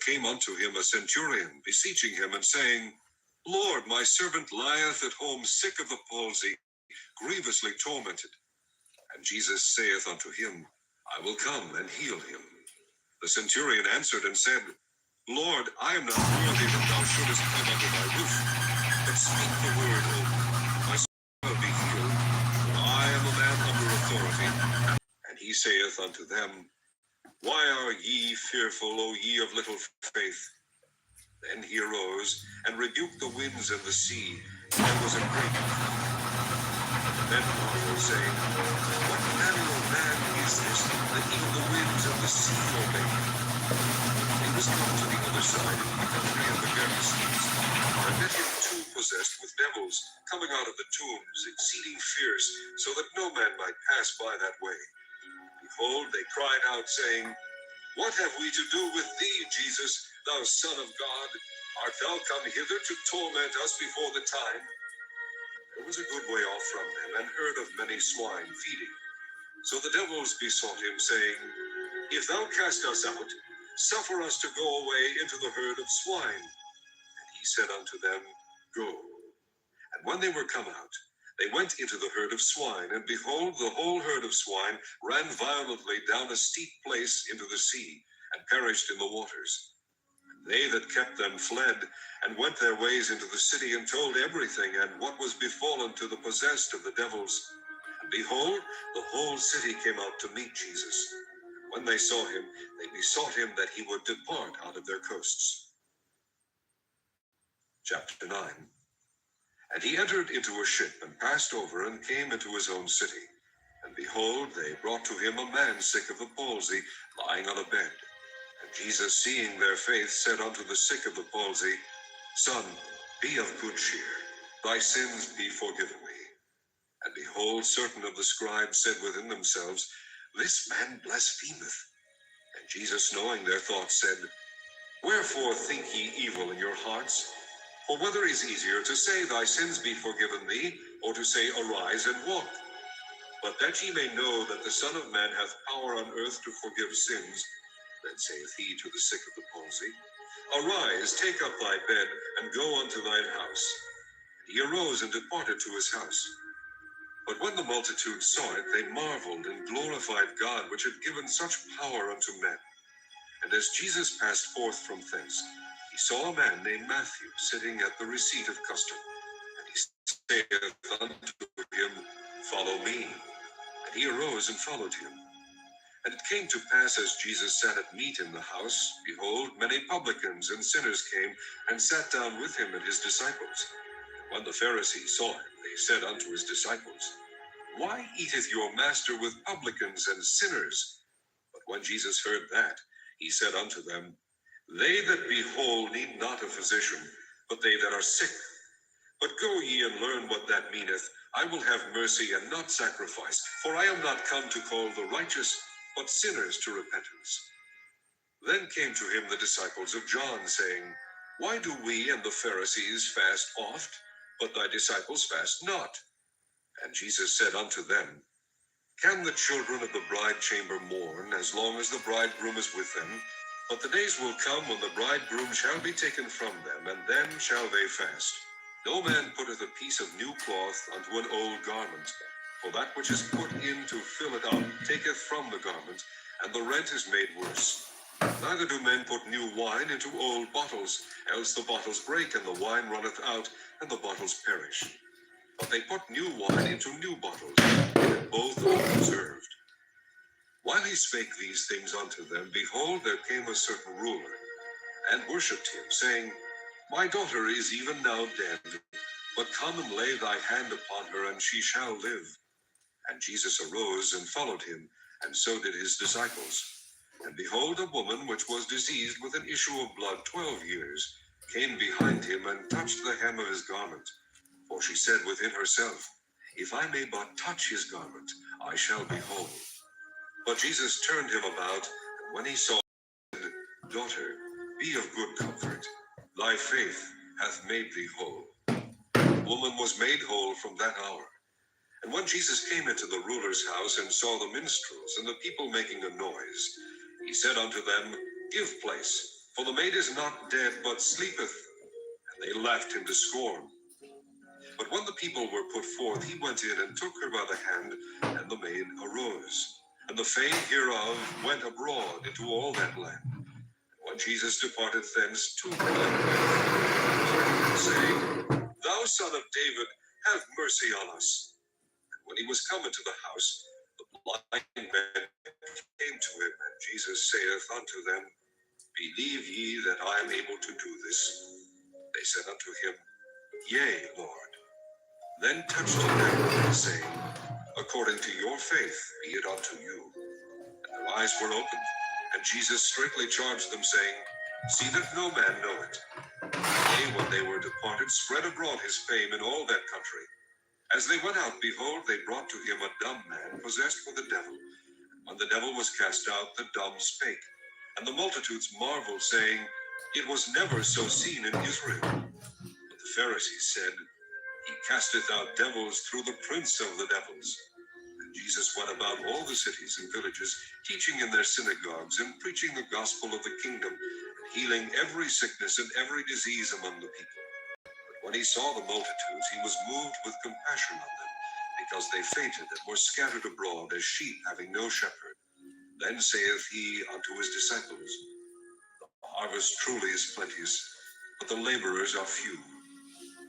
came unto him a centurion, beseeching him, and saying, Lord, my servant lieth at home sick of the palsy, grievously tormented. And Jesus saith unto him, I will come and heal him. The centurion answered and said, Lord, I am not worthy that thou shouldest come under my roof, but speak the word only. My servant will be healed, for I am a man under authority. And he saith unto them, Why are ye fearful, O ye of little faith? Then he arose and rebuked the winds and the sea, and there was a great calm. The men marveled, saying, What manner of man is this, that even the winds and the sea obey him? He was come to the other side of the country of the Gerasenes, and met him two possessed with devils, coming out of the tombs, exceeding fierce, so that no man might pass by that way. Behold, they cried out, saying, What have we to do with thee, Jesus, thou Son of God? Art thou come hither to torment us before the time? There was a good way off from them, and herd of many swine feeding. So the devils besought him, saying, If thou cast us out, suffer us to go away into the herd of swine. And he said unto them, Go. And when they were come out, they went into the herd of swine, and behold, the whole herd of swine ran violently down a steep place into the sea, and perished in the waters. And they that kept them fled, and went their ways into the city, and told everything, and what was befallen to the possessed of the devils. And behold, the whole city came out to meet Jesus. And when they saw him, they besought him that he would depart out of their coasts. Chapter 9. And he entered into a ship, and passed over, and came into his own city. And behold, they brought to him a man sick of the palsy, lying on a bed. And Jesus, seeing their faith, said unto the sick of the palsy, Son, be of good cheer, thy sins be forgiven thee. And behold, certain of the scribes said within themselves, This man blasphemeth. And Jesus, knowing their thoughts, said, Wherefore think ye evil in your hearts? For whether is easier, to say, Thy sins be forgiven thee, or to say, Arise and walk? But that ye may know that the Son of Man hath power on earth to forgive sins, then saith he to the sick of the palsy, Arise, take up thy bed, and go unto thine house. And he arose and departed to his house. But when the multitude saw it, they marveled, and glorified God, which had given such power unto men. And as Jesus passed forth from thence, he saw a man named Matthew sitting at the receipt of custom. And he saith unto him, Follow me. And he arose and followed him. And it came to pass, as Jesus sat at meat in the house, behold, many publicans and sinners came, and sat down with him and his disciples. And when the Pharisees saw him, they said unto his disciples, Why eateth your master with publicans and sinners? But when Jesus heard that, he said unto them, They that be whole need not a physician, but they that are sick. But go ye and learn what that meaneth. I will have mercy and not sacrifice, for I am not come to call the righteous, but sinners to repentance. Then came to him the disciples of John, saying, Why do we and the Pharisees fast oft, but thy disciples fast not? And Jesus said unto them, Can the children of the bride chamber mourn, as long as the bridegroom is with them? But the days will come when the bridegroom shall be taken from them, and then shall they fast. No man putteth a piece of new cloth unto an old garment, for that which is put in to fill it up taketh from the garment, and the rent is made worse. Neither do men put new wine into old bottles, else the bottles break, and the wine runneth out, and the bottles perish. But they put new wine into new bottles, and both are preserved. While he spake these things unto them, behold, there came a certain ruler, and worshipped him, saying, My daughter is even now dead, but come and lay thy hand upon her, and she shall live. And Jesus arose and followed him, and so did his disciples. And behold, a woman which was diseased with an issue of blood 12 years, came behind him, and touched the hem of his garment. For she said within herself, If I may but touch his garment, I shall be whole. But Jesus turned him about, and when he saw her, said, Daughter, be of good comfort. Thy faith hath made thee whole. The woman was made whole from that hour. And when Jesus came into the ruler's house, and saw the minstrels and the people making a noise, he said unto them, Give place, For the maid is not dead, but sleepeth. And they laughed him to scorn. But when the people were put forth, he went in and took her by the hand, and the maid arose. And the fame hereof went abroad into all that land. And when Jesus departed thence, two blind men, saying, Thou son of David, have mercy on us. And when he was come into the house, the blind men came to him, and Jesus saith unto them, Believe ye that I am able to do this? They said unto him, Yea, Lord. Then touched he them, saying, According to your faith be it unto you. And their eyes were opened, and Jesus straitly charged them, saying, See that no man know it. They, when they were departed, spread abroad his fame in all that country. As they went out, behold, they brought to him a dumb man, possessed with a devil. When the devil was cast out, the dumb spake. And the multitudes marveled, saying, It was never so seen in Israel. But the Pharisees said, He casteth out devils through the prince of the devils. And Jesus went about all the cities and villages, teaching in their synagogues, and preaching the gospel of the kingdom, and healing every sickness and every disease among the people. But when he saw the multitudes, he was moved with compassion on them, because they fainted and were scattered abroad as sheep having no shepherd. Then saith he unto his disciples, The harvest truly is plenteous, but the laborers are few.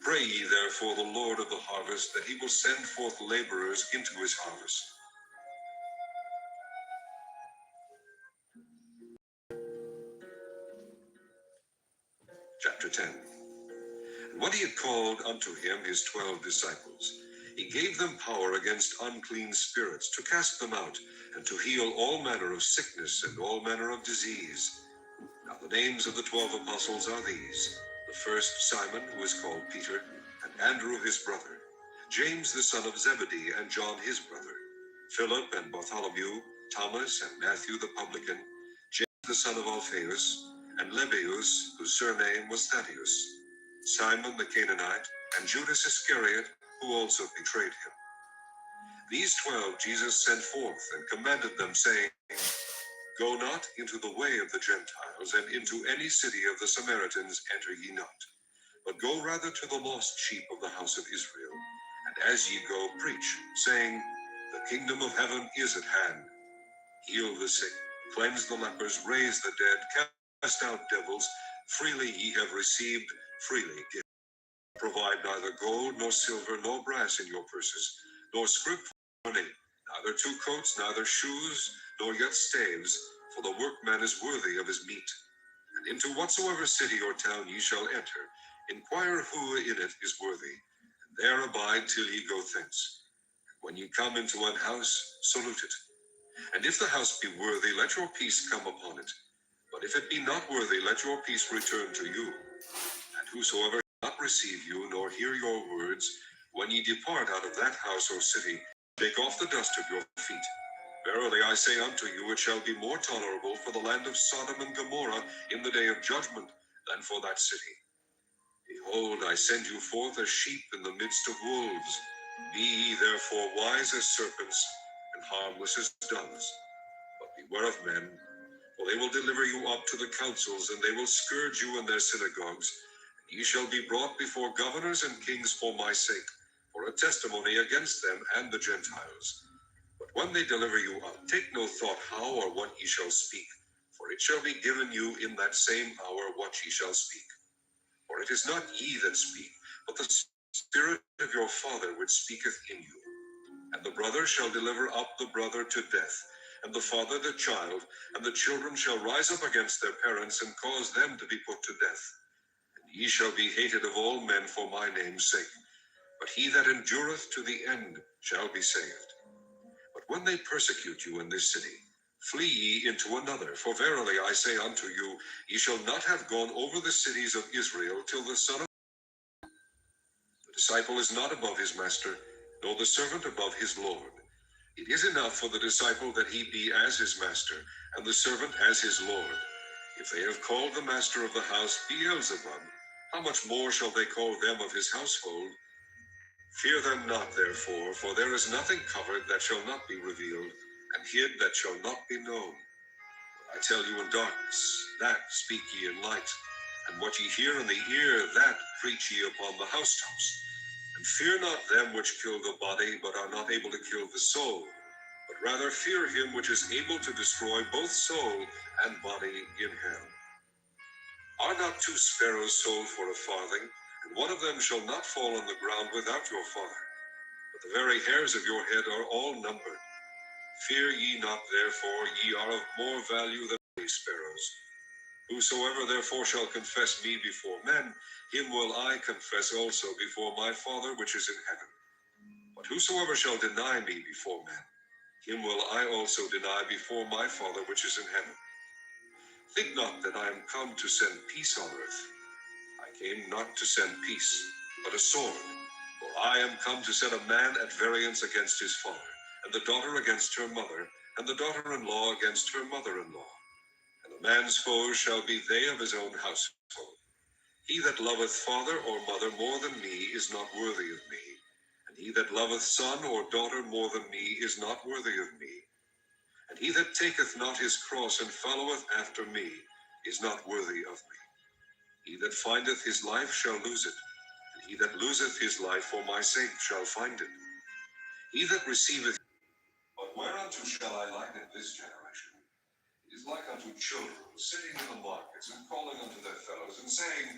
Pray ye therefore the Lord of the harvest, that he will send forth laborers into his harvest. Chapter 10. And when he had called unto him his 12 disciples, he gave them power against unclean spirits, to cast them out, and to heal all manner of sickness and all manner of disease. Now the names of the 12 apostles are these: the first Simon, who is called Peter, and Andrew his brother, James the son of Zebedee, and John his brother, Philip and Bartholomew, Thomas and Matthew the publican, James the son of Alphaeus, and Lebbaeus, whose surname was Thaddeus, Simon the Canaanite, and Judas Iscariot, who also betrayed him. These 12 Jesus sent forth, and commanded them, saying, Go not into the way of the Gentiles, and into any city of the Samaritans enter ye not, but go rather to the lost sheep of the house of Israel. And as ye go, preach, saying, The kingdom of heaven is at hand. Heal the sick, cleanse the lepers, raise the dead, cast out devils. Freely ye have received, freely give. Provide neither gold, nor silver, nor brass in your purses, nor scrip for money, neither two coats, neither shoes, nor yet staves, for the workman is worthy of his meat. And into whatsoever city or town ye shall enter, inquire who in it is worthy, and there abide till ye go thence. When ye come into an house, salute it. And if the house be worthy, let your peace come upon it. But if it be not worthy, let your peace return to you. And whosoever shall not receive you, nor hear your words, when ye depart out of that house or city, take off the dust of your feet. Verily I say unto you, it shall be more tolerable for the land of Sodom and Gomorrah in the day of judgment than for that city. Behold, I send you forth as sheep in the midst of wolves. Be ye therefore wise as serpents, and harmless as doves. But beware of men, for they will deliver you up to the councils, and they will scourge you in their synagogues. And ye shall be brought before governors and kings for my sake, for a testimony against them and the Gentiles. But when they deliver you up, take no thought how or what ye shall speak, for it shall be given you in that same hour what ye shall speak. For it is not ye that speak, but the Spirit of your Father which speaketh in you. And the brother shall deliver up the brother to death, and the father the child, and the children shall rise up against their parents, and cause them to be put to death. And ye shall be hated of all men for my name's sake, but he that endureth to the end shall be saved. But when they persecute you in this city, flee ye into another. For verily I say unto you, ye shall not have gone over the cities of Israel till the Son of the disciple is not above his master, nor the servant above his Lord. It is enough for the disciple that he be as his master, and the servant as his Lord. If they have called the master of the house Beelzebub, how much more shall they call them of his household? Fear them not, therefore, for there is nothing covered that shall not be revealed, and hid that shall not be known. I tell you in darkness, that speak ye in light. And what ye hear in the ear, that preach ye upon the housetops. And fear not them which kill the body, but are not able to kill the soul. But rather fear him which is able to destroy both soul and body in hell. Are not two sparrows sold for a farthing? And one of them shall not fall on the ground without your Father. But the very hairs of your head are all numbered. Fear ye not, therefore, ye are of more value than many sparrows. Whosoever therefore shall confess me before men, him will I confess also before my Father which is in heaven. But whosoever shall deny me before men, him will I also deny before my Father which is in heaven. Think not that I am come to send peace on earth. I came not to send peace, but a sword. For I am come to set a man at variance against his father, and the daughter against her mother, and the daughter-in-law against her mother-in-law. And a man's foes shall be they of his own household. He that loveth father or mother more than me is not worthy of me. And he that loveth son or daughter more than me is not worthy of me. And he that taketh not his cross and followeth after me is not worthy of me. He that findeth his life shall lose it, and he that loseth his life for my sake shall find it. He that receiveth. But whereunto shall I liken this generation? It is like unto children sitting in the markets and calling unto their fellows and saying,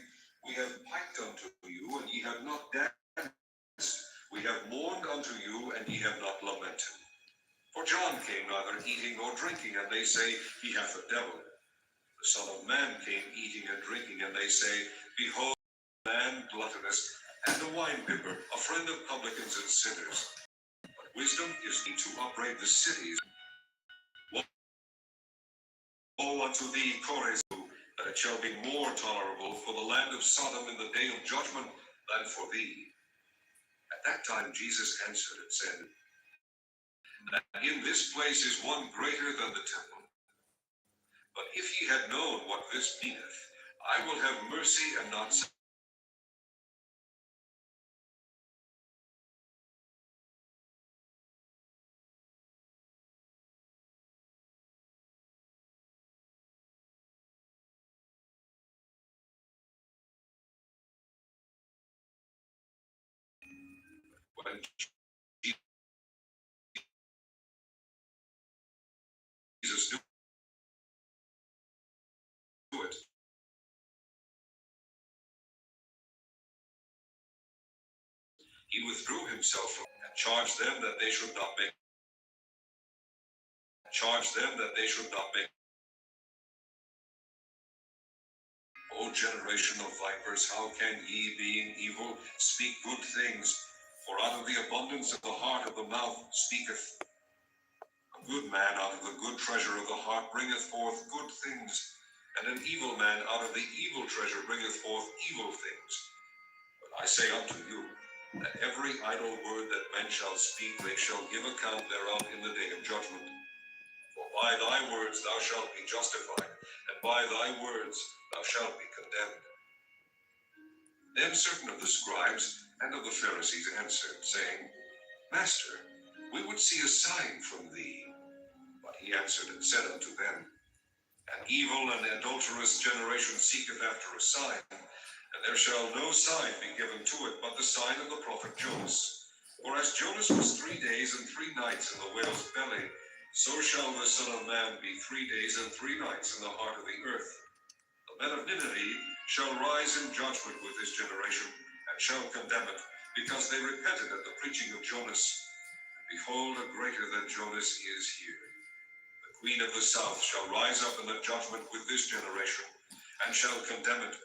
We have piped unto you, and ye have not danced. We have mourned unto you, and ye have not lamented. For John came neither eating nor drinking, and they say, He hath a devil. The Son of Man came eating and drinking, and they say, Behold, a man gluttonous, and a winebibber, a friend of publicans and sinners. But wisdom is to upbraid the cities. Woe unto thee, Chorazin, that it shall be more tolerable for the land of Sodom in the day of judgment than for thee. At that time Jesus answered and said, That in this place is one greater than the temple. But if ye had known what this meaneth, I will have mercy and not sacrifice. When Jesus knew it, he withdrew himself from and charged them that they should not make O generation of vipers, how can ye, being evil, speak good things? For out of the abundance of the heart of the mouth speaketh. A good man out of the good treasure of the heart bringeth forth good things, and an evil man out of the evil treasure bringeth forth evil things. But I say unto you, that every idle word that men shall speak, they shall give account thereof in the day of judgment. For by thy words thou shalt be justified, and by thy words thou shalt be condemned. Then certain of the scribes and of the Pharisees answered, saying, Master, we would see a sign from thee. But he answered and said unto them, An evil and adulterous generation seeketh after a sign, and there shall no sign be given to it but the sign of the prophet Jonas. For as Jonas was 3 days and 3 nights in the whale's belly, so shall the Son of Man be 3 days and 3 nights in the heart of the earth. The men of Nineveh shall rise in judgment with this generation, and shall condemn it, because they repented at the preaching of Jonas. And behold, a greater than Jonas is here. The queen of the south shall rise up in the judgment with this generation, and shall condemn it.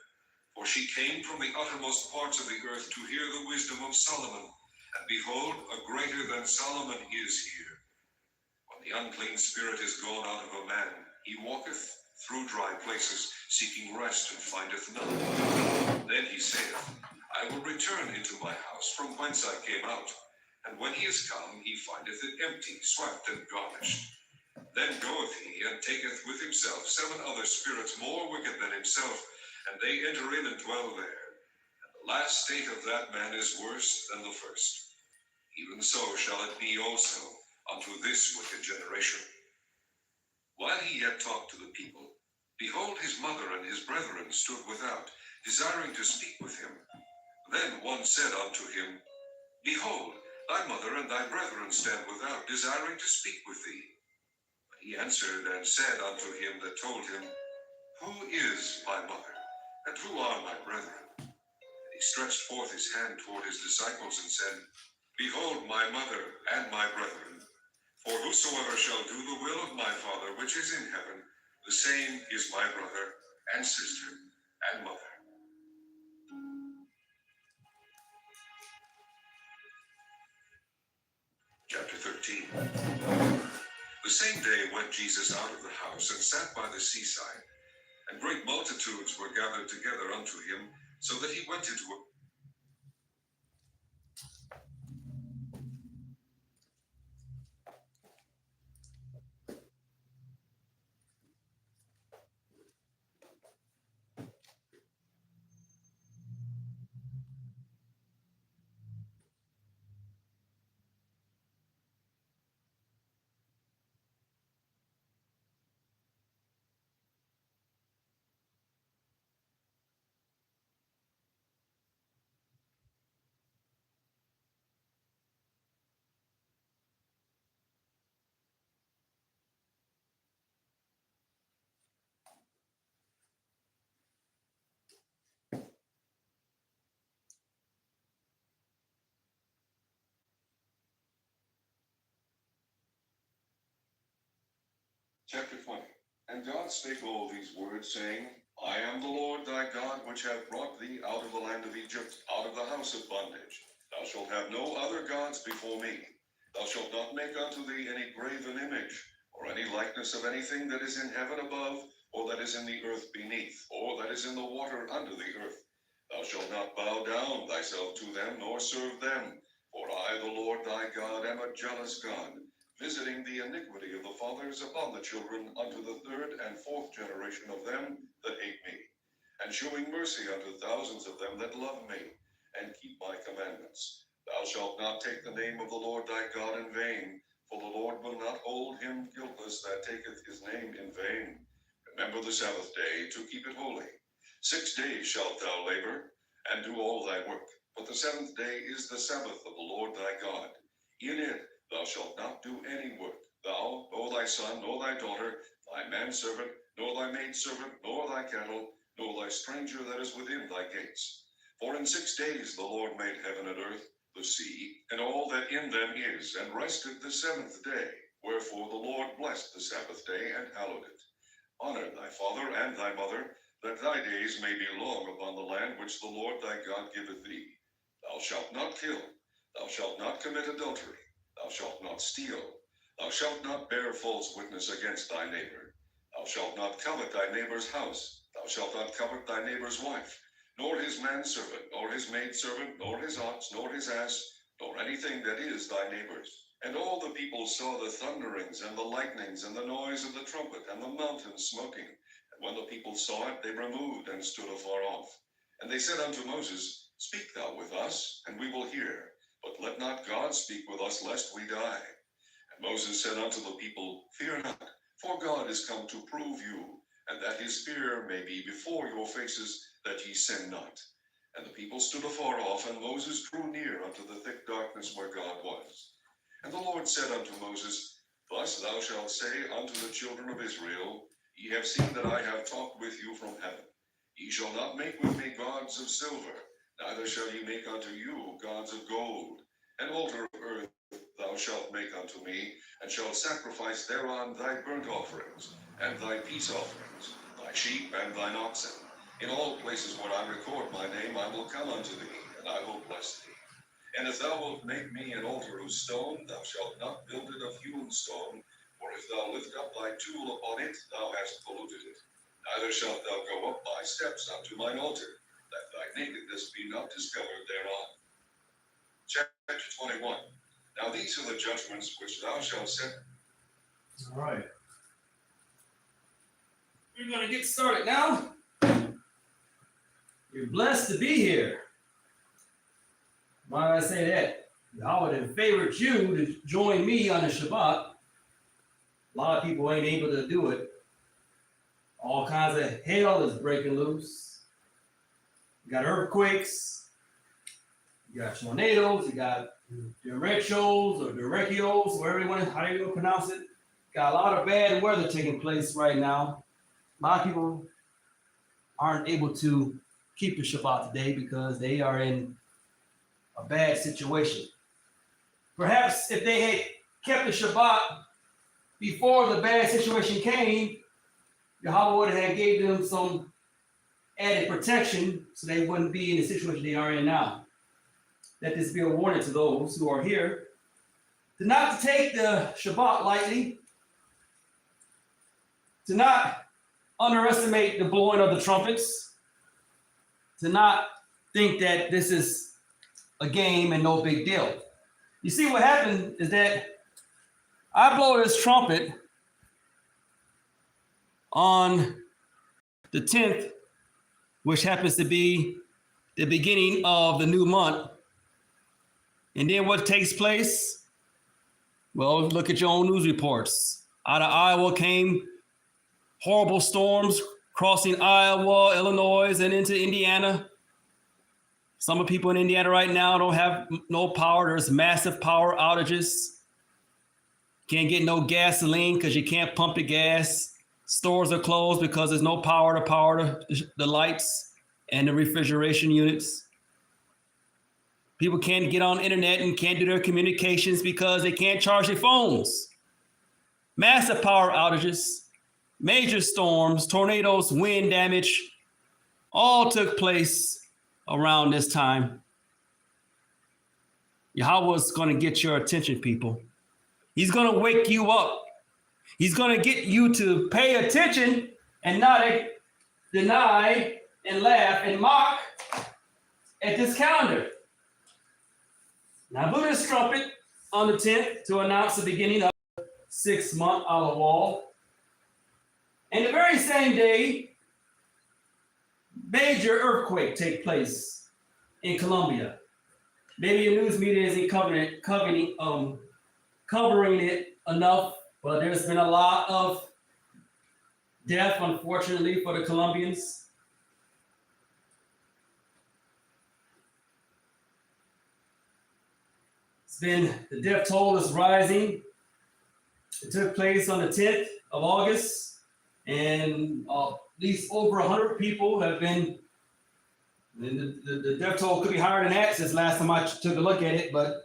For she came from the uttermost parts of the earth to hear the wisdom of Solomon. And behold, a greater than Solomon is here. When the unclean spirit is gone out of a man, he walketh through dry places, seeking rest, and findeth none. Then he saith, I will return into my house, from whence I came out. And when he is come, he findeth it empty, swept, and garnished. Then goeth he, and taketh with himself 7 other spirits more wicked than himself, and they enter in and dwell there. And the last state of that man is worse than the first. Even so shall it be also unto this wicked generation. While he yet talked to the people, behold, his mother and his brethren stood without, desiring to speak with him. Then one said unto him, Behold, thy mother and thy brethren stand without, desiring to speak with thee. But he answered and said unto him that told him, Who is my mother, and who are my brethren? And he stretched forth his hand toward his disciples and said, Behold my mother and my brethren. For whosoever shall do the will of my Father which is in heaven, the same is my brother and sister and mother. Chapter 13. The same day went Jesus out of the house and sat by the seaside, and great multitudes were gathered together unto him, so that he went into a Chapter 20. And God spake all these words, saying, I am the Lord thy God, which have brought thee out of the land of Egypt, out of the house of bondage. Thou shalt have no other gods before me. Thou shalt not make unto thee any graven image, or any likeness of anything that is in heaven above, or that is in the earth beneath, or that is in the water under the earth. Thou shalt not bow down thyself to them, nor serve them. For I, the Lord thy God, am a jealous God, visiting the iniquity of the fathers upon the children unto the third and fourth generation of them that hate me, and shewing mercy unto thousands of them that love me, and keep my commandments. Thou shalt not take the name of the Lord thy God in vain, for the Lord will not hold him guiltless that taketh his name in vain. Remember the Sabbath day to keep it holy. 6 days shalt thou labor, and do all thy work. But the seventh day is the Sabbath of the Lord thy God. In it thou shalt not do any work, thou, nor thy son, nor thy daughter, thy manservant, nor thy maidservant, nor thy cattle, nor thy stranger that is within thy gates. For in 6 days the Lord made heaven and earth, the sea, and all that in them is, and rested the seventh day. Wherefore the Lord blessed the Sabbath day, and hallowed it. Honor thy father and thy mother, that thy days may be long upon the land which the Lord thy God giveth thee. Thou shalt not kill, thou shalt not commit adultery, thou shalt not steal. Thou shalt not bear false witness against thy neighbor. Thou shalt not covet thy neighbor's house. Thou shalt not covet thy neighbor's wife, nor his manservant, nor his maidservant, nor his ox, nor his ass, nor anything that is thy neighbor's. And all the people saw the thunderings and the lightnings and the noise of the trumpet and the mountain smoking. And when the people saw it, they removed and stood afar off. And they said unto Moses, Speak thou with us, and we will hear. But let not God speak with us, lest we die. And Moses said unto the people, Fear not, for God is come to prove you, and that his fear may be before your faces, that ye sin not. And the people stood afar off, and Moses drew near unto the thick darkness where God was. And the Lord said unto Moses, Thus thou shalt say unto the children of Israel, Ye have seen that I have talked with you from heaven. Ye shall not make with me gods of silver, neither shall ye make unto you gods of gold. An altar of earth thou shalt make unto me, and shalt sacrifice thereon thy burnt offerings, and thy peace offerings, thy sheep and thine oxen. In all places where I record my name I will come unto thee, and I will bless thee. And if thou wilt make me an altar of stone, thou shalt not build it of hewn stone, for if thou lift up thy tool upon it, thou hast polluted it. Neither shalt thou go up by steps unto mine altar, that thy nakedness be not discovered thereon. Chapter 21. Now these are the judgments which thou shalt set. All right. We're going to get started now. You're blessed to be here. Why did I say that? I would have favored you to join me on the Shabbat. A lot of people ain't able to do it. All kinds of hell is breaking loose. You got earthquakes, you got tornadoes, you got derechos or derechios, whatever you want, how you gonna pronounce it. Got a lot of bad weather taking place right now. A lot of people aren't able to keep the Shabbat today because they are in a bad situation. Perhaps if they had kept the Shabbat before the bad situation came, Yahweh would have gave them some added protection so they wouldn't be in the situation they are in now. Let this be a warning to those who are here to not to take the Shabbat lightly, to not underestimate the blowing of the trumpets, to not think that this is a game and no big deal. You see, what happened is that I blow this trumpet on the 10th, which happens to be the beginning of the new month. And then what takes place? Well, look at your own news reports. Out of Iowa came horrible storms crossing Iowa, Illinois, and into Indiana. Some of the people in Indiana right now don't have no power. There's massive power outages. Can't get no gasoline because you can't pump the gas. Stores are closed because there's no power to power the lights and the refrigeration units. People can't get on the internet and can't do their communications because they can't charge their phones. Massive power outages, major storms, tornadoes, wind damage, all took place around this time. Yahweh's going to get your attention, people. He's going to wake you up. He's going to get you to pay attention and not deny and laugh and mock at this calendar. Now, blew this trumpet on the 10th to announce the beginning of the 6-month olive wall. And the very same day, major earthquake take place in Colombia. Maybe the news media isn't covering it enough, but there's been a lot of death, unfortunately, for the Colombians. The death toll is rising. It took place on the 10th of August, and at least over 100 people have been, and the death toll could be higher than that since last time I took a look at it, but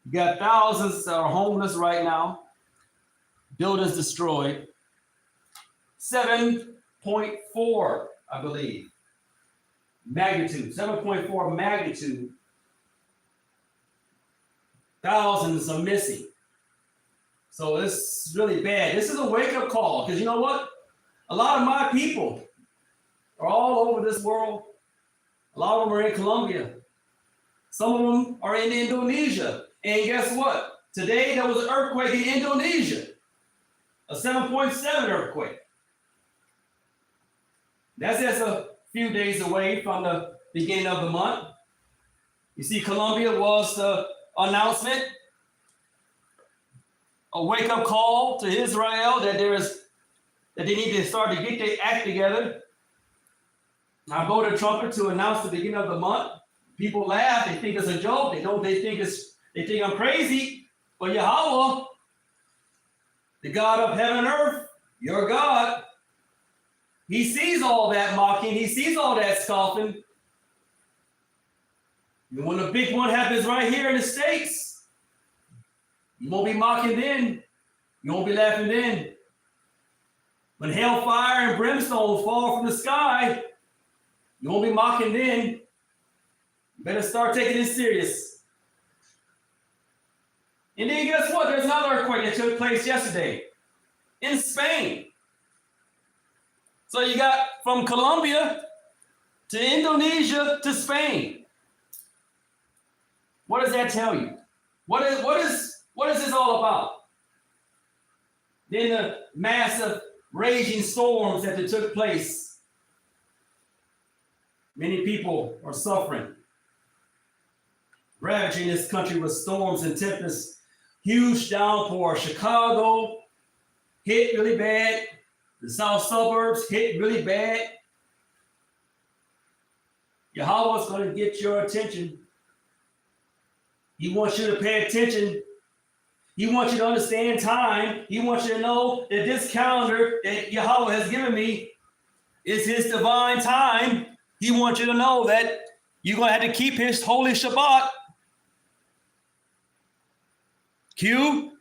you got thousands that are homeless right now, buildings destroyed. 7.4, I believe, magnitude, 7.4 magnitude. Thousands are missing. So it's really bad. This is a wake-up call, because you know what? A lot of my people are all over this world. A lot of them are in Colombia. Some of them are in Indonesia. And guess what? Today there was an earthquake in Indonesia, a 7.7 earthquake. That's just a few days away from the beginning of the month. You see, Colombia was the announcement, a wake-up call to Israel that they need to start to get their act together. I blow the trumpet to announce the beginning of the month. People laugh, they think it's a joke, they think I'm crazy. But Yahweh, the God of heaven and earth, your God, he sees all that mocking, he sees all that scoffing. And when the big one happens right here in the States, you won't be mocking then. You won't be laughing then. When hellfire and brimstone fall from the sky, you won't be mocking then. You better start taking it serious. And then guess what? There's another earthquake that took place yesterday in Spain. So you got from Colombia to Indonesia to Spain. What does that tell you? What is this all about? Then the massive raging storms that took place. Many people are suffering. Ravaging this country with storms and tempests, huge downpour. Chicago, hit really bad. The south suburbs hit really bad. Yahweh is going to get your attention. He wants you to pay attention. He wants you to understand time. He wants you to know that this calendar that Yahweh has given me is his divine time. He wants you to know that you're going to have to keep his holy Shabbat. Q,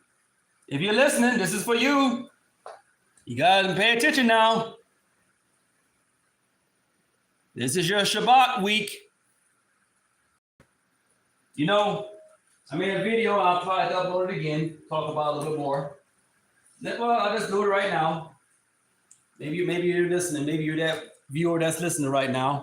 if you're listening, this is for you. You got to pay attention now. This is your Shabbat week. You know, I made a video. I'll try to upload it again. Talk about it a little bit more. Well, I'll just do it right now. Maybe you're listening. Maybe you're that viewer that's listening right now.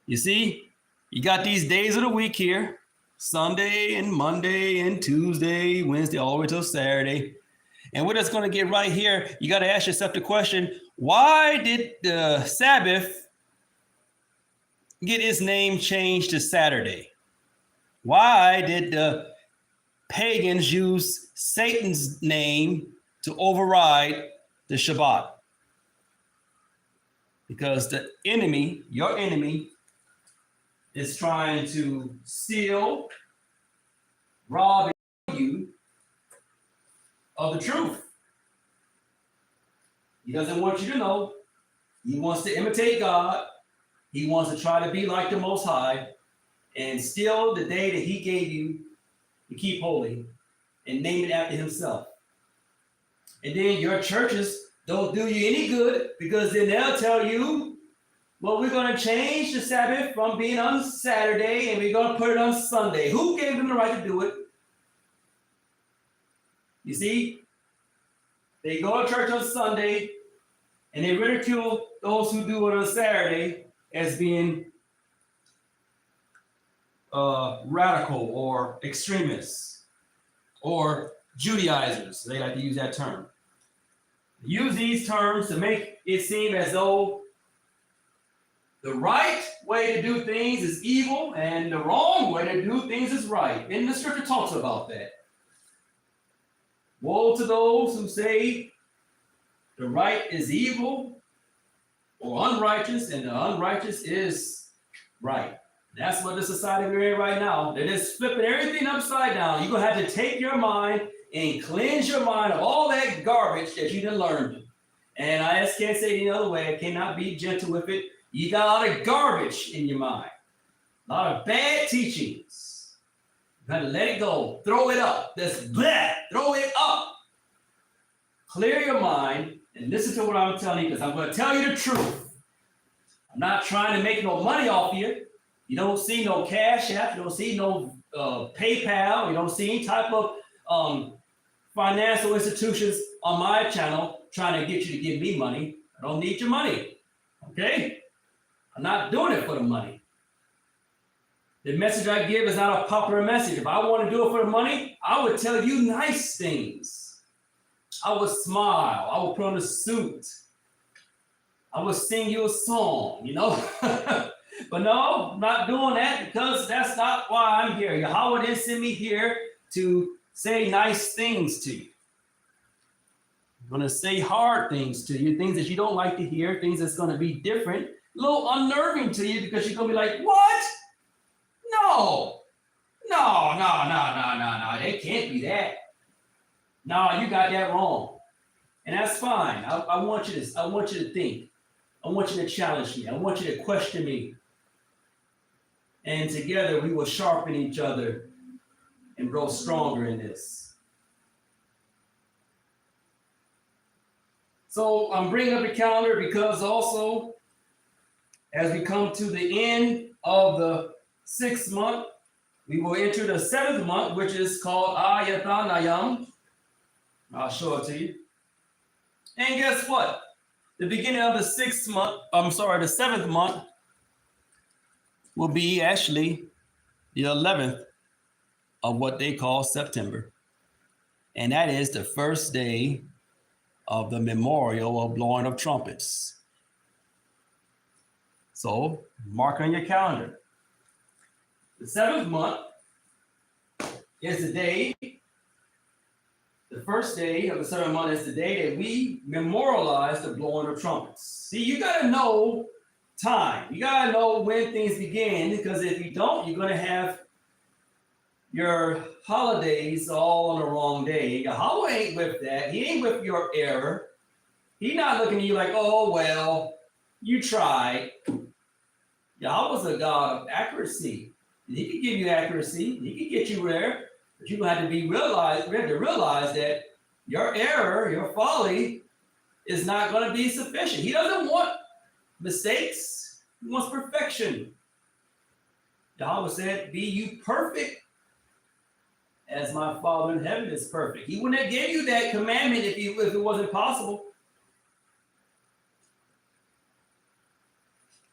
You see, you got these days of the week here. Sunday and Monday and Tuesday, Wednesday, all the way till Saturday. And we're just going to get right here. You got to ask yourself the question, why did the Sabbath get its name changed to Saturday? Why did the pagans use Satan's name to override the Shabbat? Because the enemy, your enemy, is trying to steal, rob you of the truth. He doesn't want you to know. He wants to imitate God. He wants to try to be like the Most High and steal the day that he gave you to keep holy and name it after himself. And then your churches don't do you any good, because then they'll tell you, well, we're going to change the Sabbath from being on Saturday and we're going to put it on Sunday. Who gave them the right to do it? You see, they go to church on Sunday and they ridicule those who do it on Saturday as being radical or extremists or Judaizers. They like to use that term. Use these terms to make it seem as though the right way to do things is evil and the wrong way to do things is right. And the scripture talks about that. Woe to those who say the right is evil or unrighteous and the unrighteous is right. That's what the society we're in right now. They're just flipping everything upside down. You're going to have to take your mind and cleanse your mind of all that garbage that you done learned. And I just can't say it any other way. I cannot be gentle with it. You got a lot of garbage in your mind. A lot of bad teachings. You got to let it go. Throw it up. Just blah. Throw it up. Clear your mind and listen to what I'm telling you, because I'm going to tell you the truth. I'm not trying to make no money off you. You don't see no Cash App. You don't see no PayPal. You don't see any type of financial institutions on my channel trying to get you to give me money. I don't need your money. Okay? I'm not doing it for the money. The message I give is not a popular message. If I want to do it for the money, I would tell you nice things. I would smile. I would put on a suit. I would sing you a song, you know? But no, I'm not doing that, because that's not why I'm here. Yahweh didn't send me here to say nice things to you. I'm going to say hard things to you, things that you don't like to hear, things that's going to be different, a little unnerving to you, because you're going to be like, what? No. It can't be that. No, you got that wrong. And that's fine. I want you to think. I want you to challenge me. I want you to question me. And together we will sharpen each other and grow stronger in this. So I'm bringing up the calendar because also, as we come to the end of the 6th month, we will enter the 7th month, which is called Ayatanayam. I'll show it to you. And guess what? The beginning of the 7th month will be actually the 11th of what they call September. And that is the first day of the memorial of blowing of trumpets. So mark on your calendar. The 7th month is the day The first day of the seventh month is the day that we memorialize the blowing of trumpets. See, you got to know time. You got to know when things begin, because if you don't, you're going to have your holidays all on the wrong day. Yahweh ain't with that. He ain't with your error. He's not looking at you like, oh, well, you tried. Yahweh's a God of accuracy. He can give you accuracy. He can get you there. But you have to realize that your error, your folly, is not going to be sufficient. He doesn't want mistakes. He wants perfection. Yahweh said, be you perfect as my Father in heaven is perfect. He wouldn't have given you that commandment if it wasn't possible.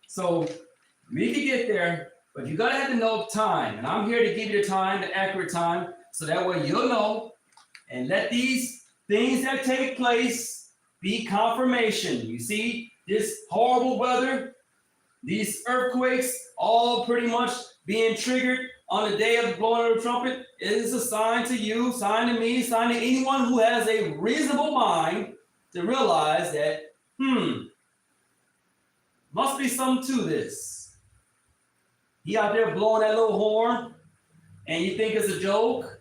So we can get there, but you got to have to know time. And I'm here to give you the time, the accurate time, so that way you'll know. And let these things that take place be confirmation. You see, this horrible weather, these earthquakes, all pretty much being triggered on the day of the blowing of the trumpet, is a sign to you, sign to me, sign to anyone who has a reasonable mind to realize that, must be something to this. He out there blowing that little horn, and you think it's a joke?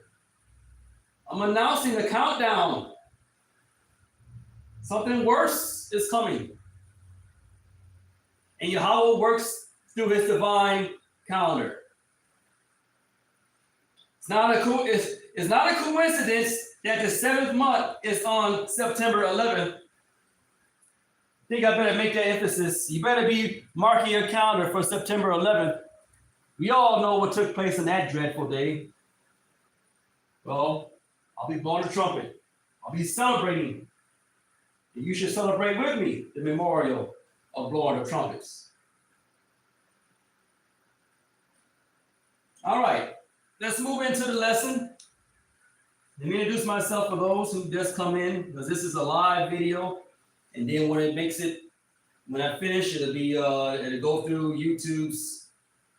I'm announcing the countdown. Something worse is coming. And Yahweh works through his divine calendar. It's not a coincidence that the seventh month is on September 11th. I think I better make that emphasis. You better be marking your calendar for September 11th. We all know what took place on that dreadful day. Well, I'll be blowing a trumpet. I'll be celebrating. And you should celebrate with me the memorial of blowing of trumpets. All right, let's move into the lesson. Let me introduce myself for those who just come in, because this is a live video. And then when I finish, it'll go through YouTube's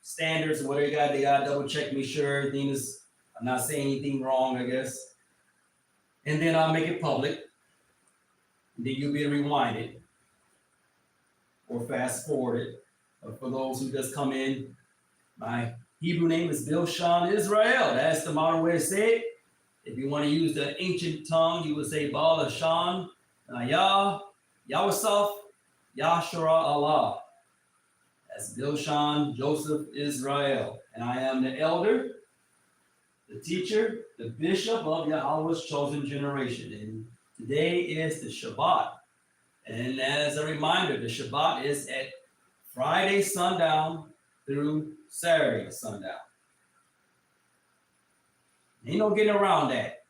standards and whatever they got to double check, make sure everything is, I'm not saying anything wrong, I guess. And then I'll make it public. And then you'll be able to rewind it or fast forward it. But for those who just come in, my Hebrew name is Bilshan Israel. That's the modern way to say it. If you want to use the ancient tongue, you would say Baal Hashan, Yah, Yahweh, Yahshua Allah. That's Bilshan Joseph Israel. And I am the elder, the teacher, the bishop of Yahweh's chosen generation. And today is the Shabbat. And as a reminder, the Shabbat is at Friday sundown through Saturday sundown. Ain't no getting around that.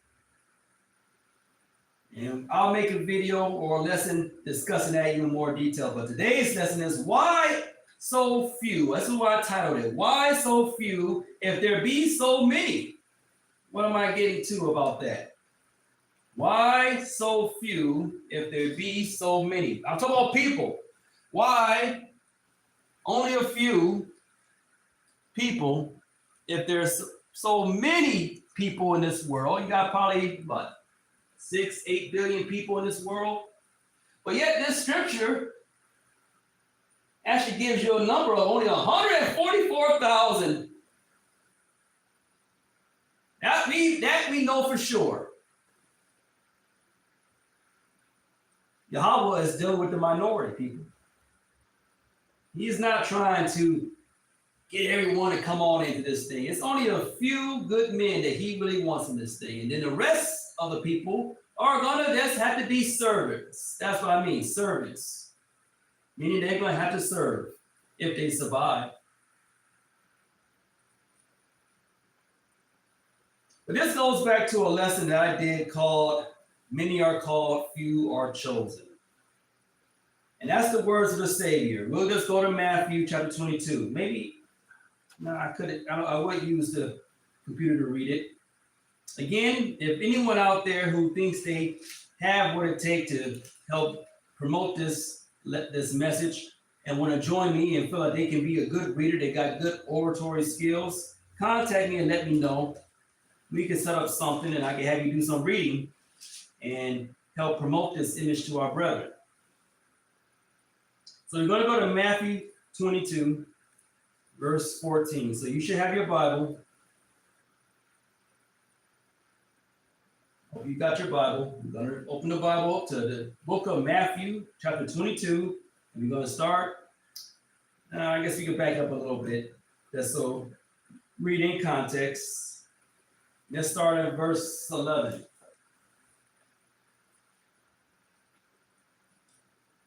And I'll make a video or a lesson discussing that in more detail. But today's lesson is why so few? That's why I titled it. Why so few if there be so many? What am I getting to about that? Why so few if there be so many? I'm talking about people. Why only a few people if there's so many people in this world? You got probably, 6-8 billion people in this world. But yet this scripture actually gives you a number of only 144,000. That we know for sure. Yahweh is dealing with the minority people. He's not trying to get everyone to come on into this thing. It's only a few good men that he really wants in this thing. And then the rest of the people are going to just have to be servants. That's what I mean, servants. Meaning they're going to have to serve if they survive. But this goes back to a lesson that I did called, Many Are Called, Few Are Chosen. And that's the words of the Savior. We'll just go to Matthew chapter 22. I wouldn't use the computer to read it. Again, if anyone out there who thinks they have what it takes to help promote this message and want to join me and feel like they can be a good reader, they got good oratory skills, contact me and let me know. We can set up something and I can have you do some reading and help promote this image to our brethren. So we're going to go to Matthew 22, verse 14. So you should have your Bible. Hope you got your Bible. We're going to open the Bible up to the book of Matthew, chapter 22. And we're going to start. I guess we can back up a little bit. Just so read in context. Let's start at verse 11.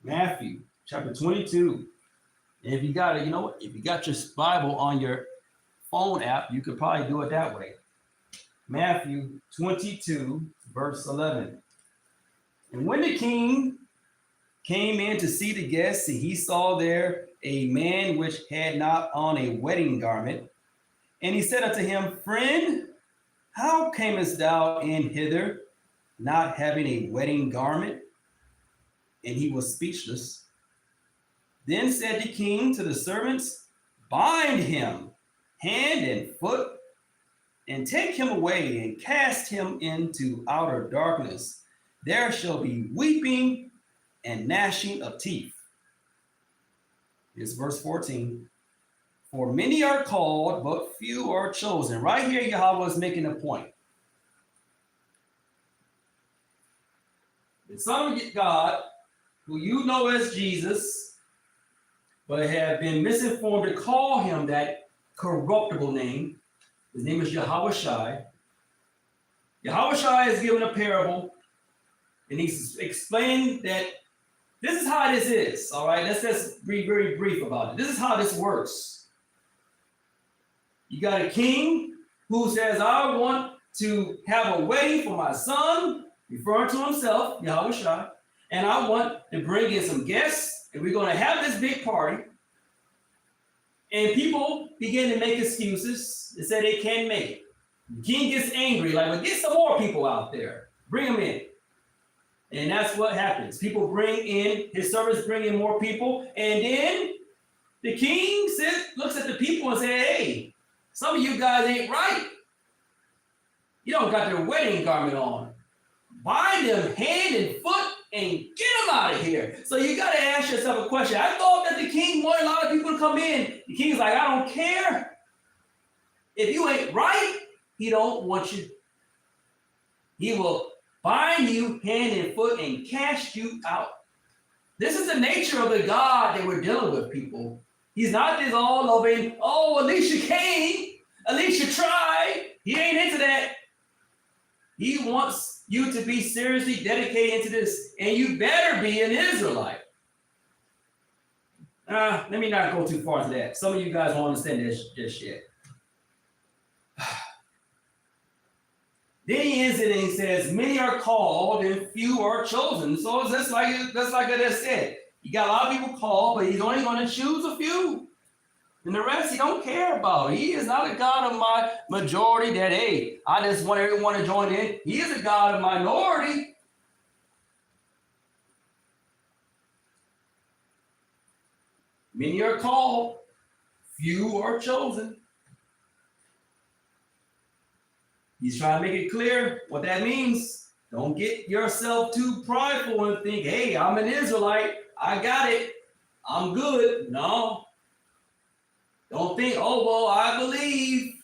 Matthew chapter 22. And if you got it, you know what? If you got your Bible on your phone app, you could probably do it that way. Matthew 22, verse 11. And when the king came in to see the guests, and he saw there a man which had not on a wedding garment. And he said unto him, Friend, how camest thou in hither, not having a wedding garment? And he was speechless. Then said the king to the servants, Bind him hand and foot, and take him away, and cast him into outer darkness. There shall be weeping and gnashing of teeth. Here's verse 14. For many are called, but few are chosen. Right here, Yahweh is making a point. The Son of God, who you know as Jesus, but have been misinformed to call him that corruptible name. His name is Yahweh Shai. Yahweh Shai is given a parable, and he's explained that this is how this is, all right? Let's just be very brief about it. This is how this works. You got a king who says, I want to have a wedding for my son, referring to himself, Yahweh Shai, and I want to bring in some guests, and we're going to have this big party. And people begin to make excuses. They say they can't make it. The king gets angry, like, well, get some more people out there. Bring them in. And that's what happens. People bring in, his servants bring in more people. And then the king looks at the people and says, hey, some of you guys ain't right. You don't got their wedding garment on. Bind them hand and foot and get them out of here. So you got to ask yourself a question. I thought that the king wanted a lot of people to come in. The king's like, I don't care. If you ain't right, he don't want you. He will bind you hand and foot and cast you out. This is the nature of the God that we're dealing with, people. He's not this all loving, oh, at least you came, at least you tried. He ain't into that. He wants you to be seriously dedicated into this, and you better be an Israelite. Let me not go too far into that. Some of you guys won't understand this just yet. Then he ends it and he says, many are called and few are chosen. So it's just like I just said. You got a lot of people called, but he's only going to choose a few. And the rest he don't care about. He is not a God of my majority that, hey, I just want everyone to join in. He is a God of minority. Many are called, few are chosen. He's trying to make it clear what that means. Don't get yourself too prideful and think, hey, I'm an Israelite. I got it. I'm good. No. Don't think, oh, well, I believe.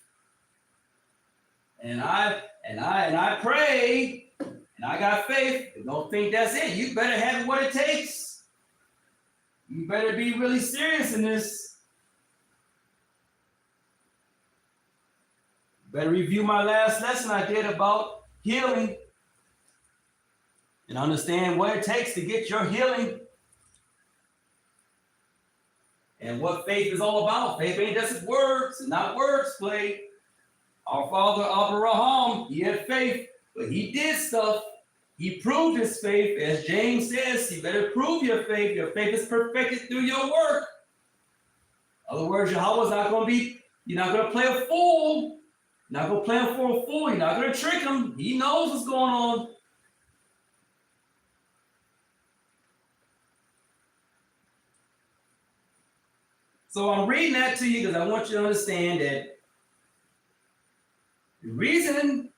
And I pray. And I got faith. Don't think that's it. You better have what it takes. You better be really serious in this. Better review my last lesson I did about healing and understand what it takes to get your healing and what faith is all about. Faith ain't just words, not words play. Our father Abraham, he had faith, but he did stuff. He proved his faith. As James says, you better prove your faith. Your faith is perfected through your work. In other words, Yahweh's not going to be, you're not going to play a fool. You're not going to play him for a fool. You're not going to trick him. He knows what's going on. So I'm reading that to you because I want you to understand that the reason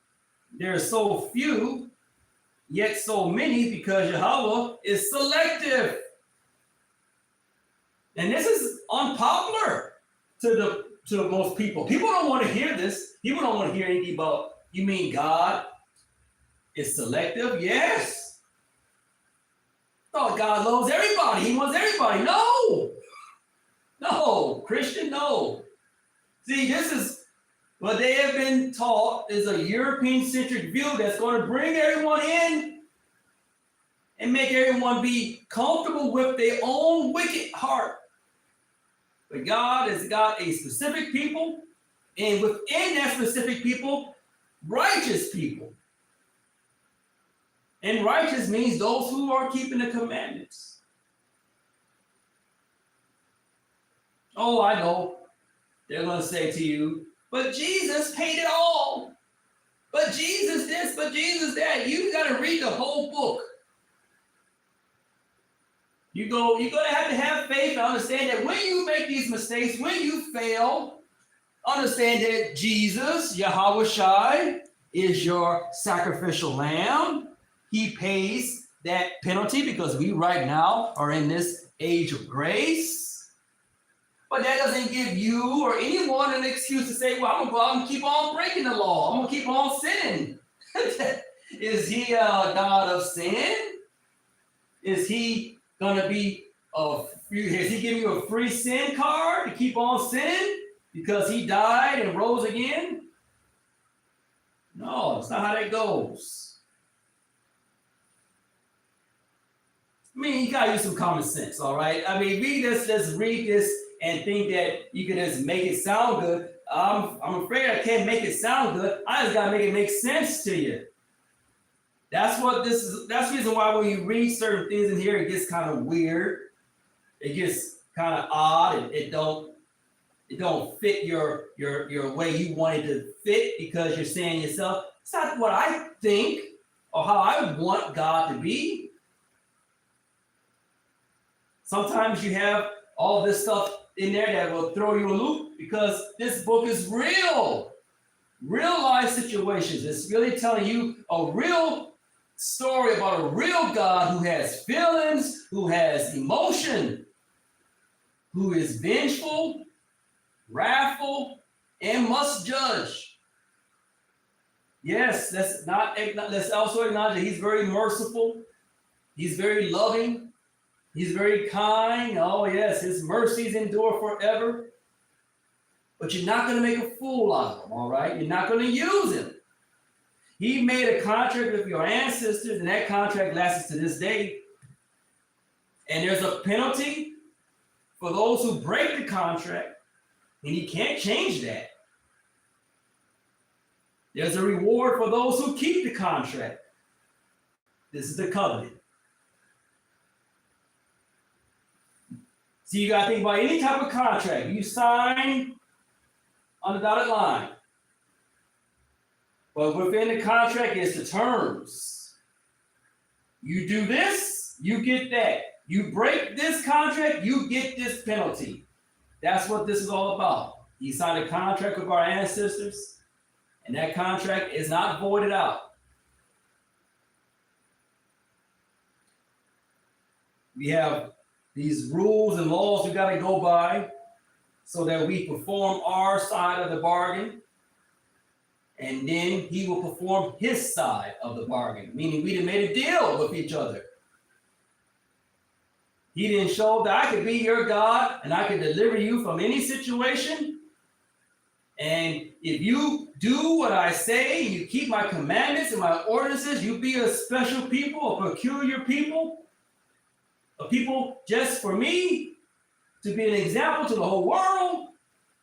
there are so few yet so many, because Yahweh is selective. And this is unpopular to most people. People don't want to hear this. People don't want to hear anything about, you mean God is selective? Yes. Oh, God loves everybody. He wants everybody. No, Christian, no. See, this is what they have been taught is a European-centric view that's going to bring everyone in and make everyone be comfortable with their own wicked heart. But God has got a specific people, and within that specific people, righteous people. And righteous means those who are keeping the commandments. Oh, I know. They're going to say to you, but Jesus paid it all. But Jesus this, but Jesus that. You got to read the whole book. You're going to have faith and understand that when you make these mistakes, when you fail, understand that Jesus, Yahweh Shai, is your sacrificial lamb. He pays that penalty because we right now are in this age of grace. But that doesn't give you or anyone an excuse to say, well, I'm going to go out and keep on breaking the law. I'm going to keep on sinning. Is he a God of sin? Is he going to be, is he giving you a free sin card to keep on sinning because he died and rose again? No, that's not how that goes. I mean, you got to use some common sense, all right? I mean, let's read this and think that you can just make it sound good. I'm afraid I can't make it sound good. I just got to make it make sense to you. That's what this is. That's the reason why when you read certain things in here, it gets kind of weird. It gets kind of odd. It don't fit your way you want it to fit because you're saying yourself, it's not what I think or how I want God to be. Sometimes you have all this stuff in there that will throw you a loop because this book is real life situations. It's really telling you a real story about a real God who has feelings, who has emotion, who is vengeful, wrathful, and must judge. Yes, let's also acknowledge that he's very merciful. He's very loving. He's very kind. Oh, yes, his mercies endure forever. But you're not going to make a fool out of him, all right? You're not going to use him. He made a contract with your ancestors, and that contract lasts to this day. And there's a penalty for those who break the contract, and he can't change that. There's a reward for those who keep the contract. This is the covenant. So you got to think about any type of contract you sign on the dotted line. But within the contract is the terms. You do this, you get that. You break this contract, you get this penalty. That's what this is all about. He signed a contract with our ancestors, and that contract is not voided out. We have these rules and laws we got to go by so that we perform our side of the bargain. And then he will perform his side of the bargain, meaning we done made a deal with each other. He didn't show that I could be your God and I could deliver you from any situation. And if you do what I say, you keep my commandments and my ordinances, you be a special people, a peculiar people, a people just for me to be an example to the whole world,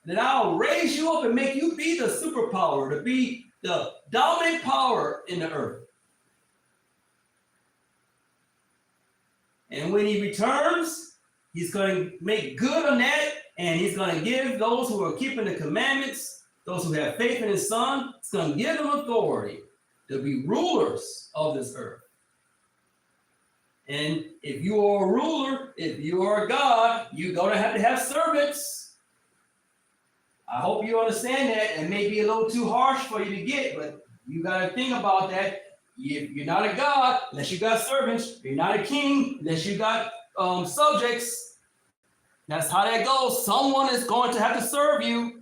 then I'll raise you up and make you be the superpower, to be the dominant power in the earth. And when he returns, he's going to make good on that, and he's going to give those who are keeping the commandments, those who have faith in his son, it's going to give them authority to be rulers of this earth. And if you are a ruler, if you are a God, you're going to have servants. I hope you understand that. It may be a little too harsh for you to get, but you got to think about that. You're not a god unless you got servants. You're not a king unless you got subjects. That's how that goes. Someone is going to have to serve you.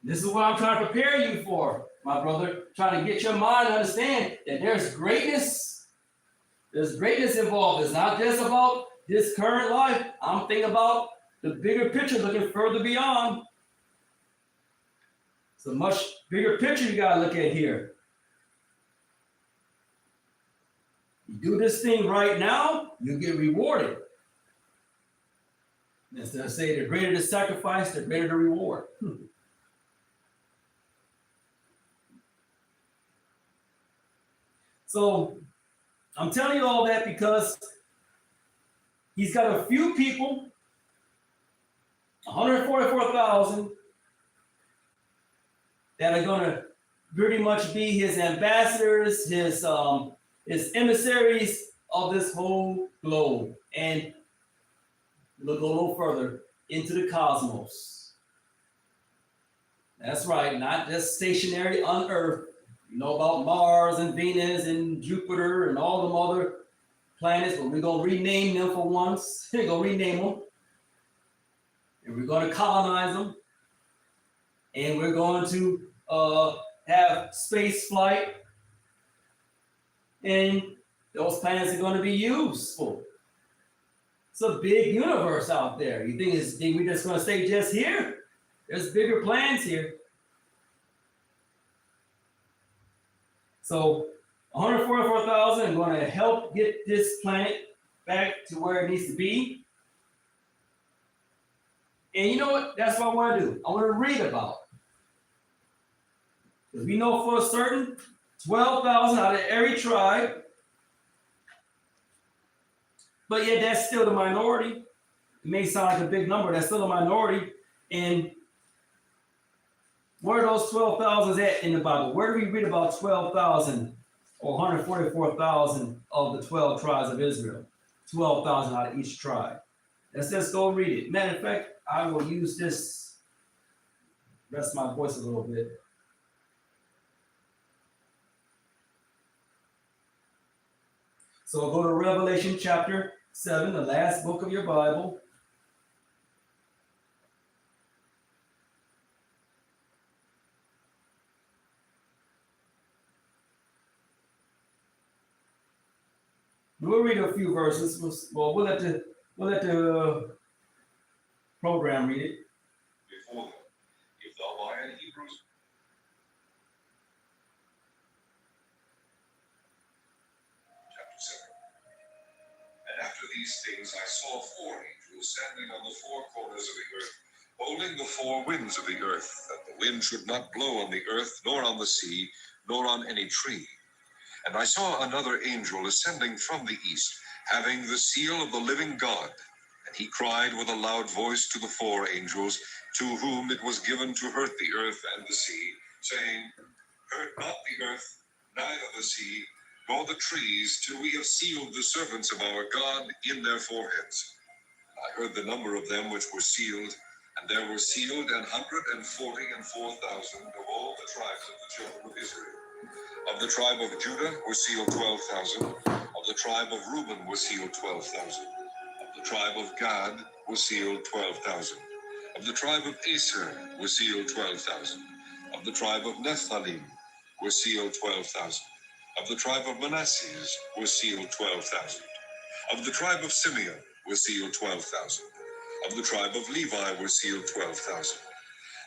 This is what I'm trying to prepare you for, my brother. Trying to get your mind to understand that there's greatness. There's greatness involved. It's not just about this current life. I'm thinking about the bigger picture, looking further beyond. It's a much bigger picture you got to look at here. You do this thing right now, you get rewarded. Instead of say the greater the sacrifice, the greater the reward. So I'm telling you all that because he's got a few people, 144,000, that are going to pretty much be his ambassadors, his emissaries of this whole globe. And we'll go a little further into the cosmos. That's right, not just stationary on Earth. You know about Mars and Venus and Jupiter and all them other planets, but we're going to rename them for once. We're going to rename them. And we're going to colonize them. And we're going to have space flight. And those planets are going to be useful. It's a big universe out there. You think we're just going to stay just here? There's bigger plans here. So 144,000 are going to help get this planet back to where it needs to be. And you know what? That's what I want to do. I want to read about it. Because we know for certain 12,000 out of every tribe. But yet that's still the minority. It may sound like a big number. That's still a minority. And where are those 12,000 at in the Bible? Where do we read about 12,000 or 144,000 of the 12 tribes of Israel? 12,000 out of each tribe. Let's just go read it. Matter of fact, I will use this, rest my voice a little bit. So we'll go to Revelation chapter 7, the last book of your Bible. We'll read a few verses. We'll let the program read it. Before them, if thou art in Hebrews. Chapter 7. And after these things I saw 4 angels standing on the 4 corners of the earth, holding the 4 winds of the earth, that the wind should not blow on the earth, nor on the sea, nor on any tree. And I saw another angel ascending from the east, having the seal of the living God. And he cried with a loud voice to the 4 angels, to whom it was given to hurt the earth and the sea, saying, Hurt not the earth, neither the sea, nor the trees, till we have sealed the servants of our God in their foreheads. I heard the number of them which were sealed, and there were sealed 144,000 of all the tribes of the children of Israel. Of the tribe of Judah were sealed 12,000. Of the tribe of Reuben were sealed 12,000. Of the tribe of Gad were sealed 12,000. Of the tribe of Aser were sealed 12,000. Of the tribe of Nephthalim were sealed 12,000. Of the tribe of Manasseh were sealed 12,000. Of the tribe of Simeon were sealed 12,000. Of the tribe of Levi were sealed 12,000.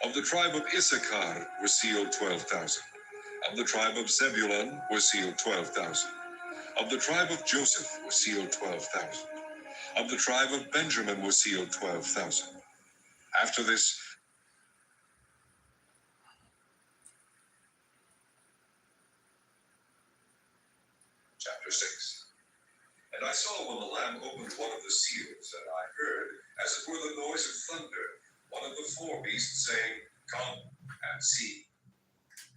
Of the tribe of Issachar were sealed 12,000. Of the tribe of Zebulun were sealed 12,000. Of the tribe of Joseph were sealed 12,000. Of the tribe of Benjamin were sealed 12,000. After this, chapter 6. And I saw when the Lamb opened one of the seals, and I heard, as it were the noise of thunder, one of the 4 beasts saying, Come and see.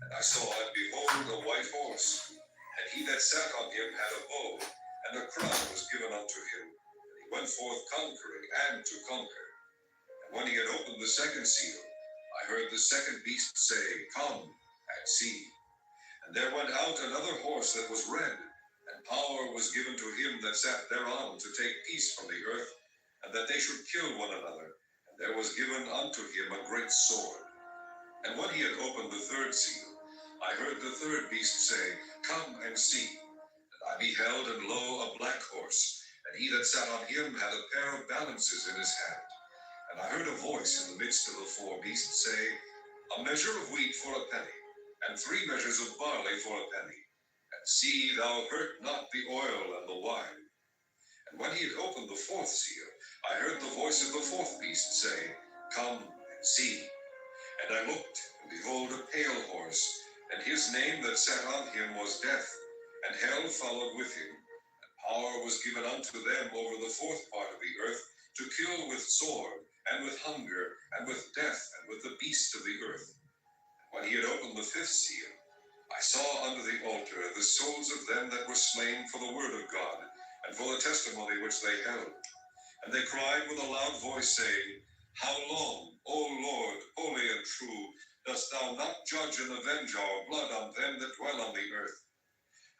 And I saw, and behold, a white horse, and he that sat on him had a bow, and a crown was given unto him. And he went forth conquering and to conquer. And when he had opened the second seal, I heard the second beast say, Come and see. And there went out another horse that was red, and power was given to him that sat thereon to take peace from the earth, and that they should kill one another. And there was given unto him a great sword. And when he had opened the third seal, I heard the third beast say, Come and see. And I beheld, and lo, a black horse, and he that sat on him had a pair of balances in his hand. And I heard a voice in the midst of the four beasts say, A measure of wheat for a penny, and 3 measures of barley for a penny. And see thou hurt not the oil and the wine. And when he had opened the fourth seal, I heard the voice of the fourth beast say, Come and see. And I looked, and behold, a pale horse, and his name that sat on him was Death, and hell followed with him. And power was given unto them over the fourth part of the earth, to kill with sword, and with hunger, and with death, and with the beasts of the earth. And when he had opened the fifth seal, I saw under the altar the souls of them that were slain for the word of God, and for the testimony which they held. And they cried with a loud voice, saying, How long, O Lord, holy and true, dost thou not judge and avenge our blood on them that dwell on the earth?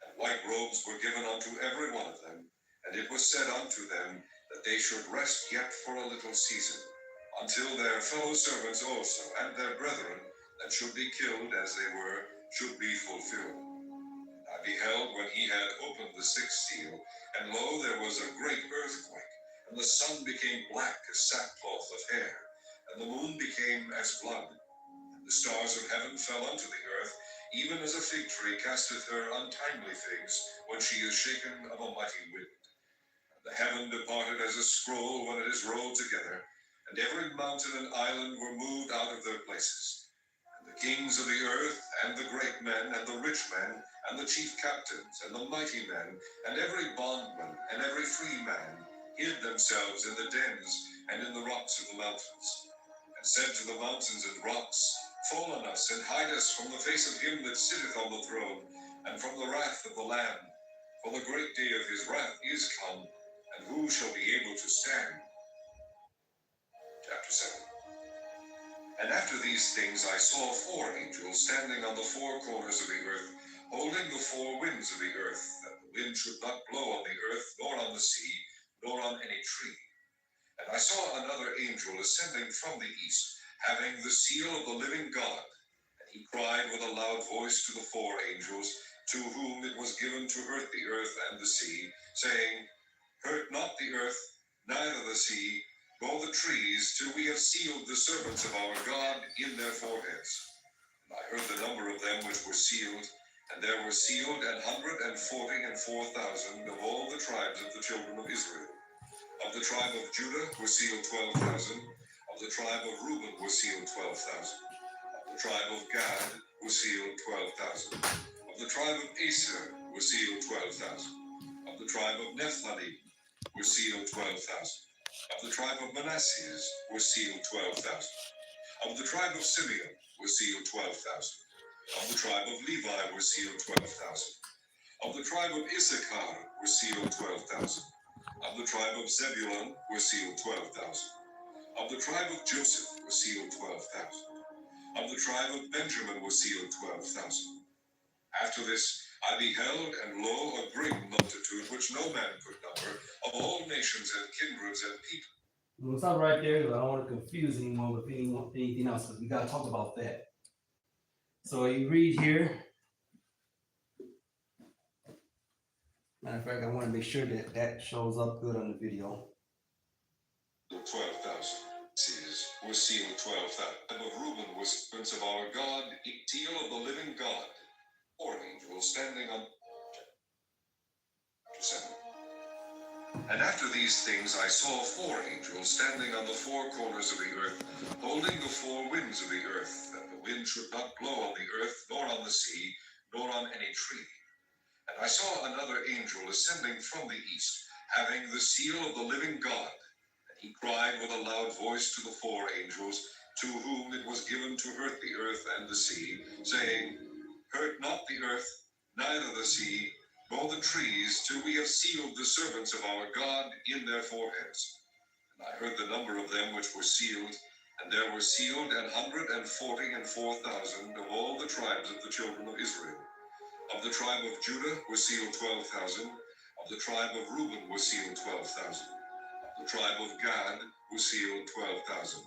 And white robes were given unto every one of them, and it was said unto them that they should rest yet for a little season, until their fellow servants also and their brethren that should be killed as they were should be fulfilled. I beheld when he had opened the sixth seal, and lo, there was a great earthquake, and the sun became black as sackcloth of hair, and the moon became as blood, and the stars of heaven fell unto the earth, even as a fig tree casteth her untimely figs when she is shaken of a mighty wind. And the heaven departed as a scroll when it is rolled together, and every mountain and island were moved out of their places. And the kings of the earth, and the great men, and the rich men, and the chief captains, and the mighty men, and every bondman, and every free man, hid themselves in the dens, and in the rocks of the mountains, and said to the mountains and rocks, Fall on us, and hide us from the face of him that sitteth on the throne, and from the wrath of the Lamb. For the great day of his wrath is come, and who shall be able to stand? Chapter 7. And after these things I saw 4 angels standing on the 4 corners of the earth, holding the 4 winds of the earth, that the wind should not blow on the earth, nor on the sea, nor on any tree. And I saw another angel ascending from the east, having the seal of the living God. And he cried with a loud voice to the 4 angels, to whom it was given to hurt the earth and the sea, saying, Hurt not the earth, neither the sea, nor the trees, till we have sealed the servants of our God in their foreheads. And I heard the number of them which were sealed, and there were sealed 144,000 of all the tribes of the children of Israel. Of the tribe of Judah were sealed 12,000. Of the tribe of Reuben were sealed 12,000. Of the tribe of Gad were sealed 12,000. Of the tribe of Aser were sealed 12,000. Of the tribe of Nephtali were sealed 12,000. Of the tribe of Manasseh were sealed 12,000. Of the tribe of Simeon were sealed 12,000. Of the tribe of Levi were sealed 12,000. Of the tribe of Issachar were sealed 12,000. Of the tribe of Zebulun were sealed 12,000. Of the tribe of Joseph were sealed 12,000. Of the tribe of Benjamin were sealed 12,000. After this I beheld, and lo, a great multitude which no man could number, of all nations and kindreds and people. We'll stop right there because I don't want to confuse anyone with anything else, because we got to talk about that. So you read here. Matter of fact, I want to make sure that that shows up good on the video. 12,000. Were sealed 12,000. And of Reuben was prince of our God, seal of the living God. 4 angels standing on. Chapter 7. And after these things I saw 4 angels standing on the 4 corners of the earth, holding the 4 winds of the earth, that the wind should not blow on the earth, nor on the sea, nor on any tree. And I saw another angel ascending from the east, having the seal of the living God. And he cried with a loud voice to the 4 angels, to whom it was given to hurt the earth and the sea, saying, Hurt not the earth, neither the sea, nor the trees, till we have sealed the servants of our God in their foreheads. And I heard the number of them which were sealed, And there were sealed 144,000 of all the tribes of the children of Israel. Of the tribe of Judah were sealed 12,000. Of the tribe of Reuben were sealed 12,000. Of the tribe of Gad were sealed 12,000.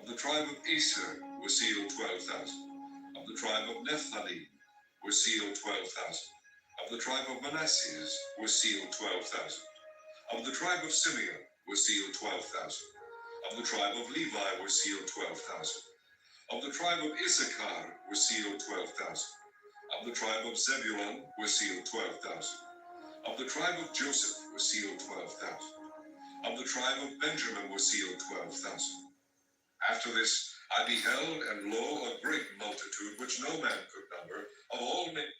Of the tribe of Aser were sealed 12,000. Of the tribe of Naphtali were sealed 12,000. Of the tribe of Manasseh were sealed 12,000. Of the tribe of Simeon were sealed 12,000. Of the tribe of Levi were sealed 12,000. Of the tribe of Issachar were sealed 12,000. Of the tribe of Zebulun were sealed 12,000. Of the tribe of Joseph were sealed 12,000. Of the tribe of Benjamin were sealed 12,000. After this I beheld, and lo, a great multitude which no man could number, of all nations.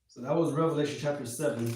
So that was Revelation chapter 7.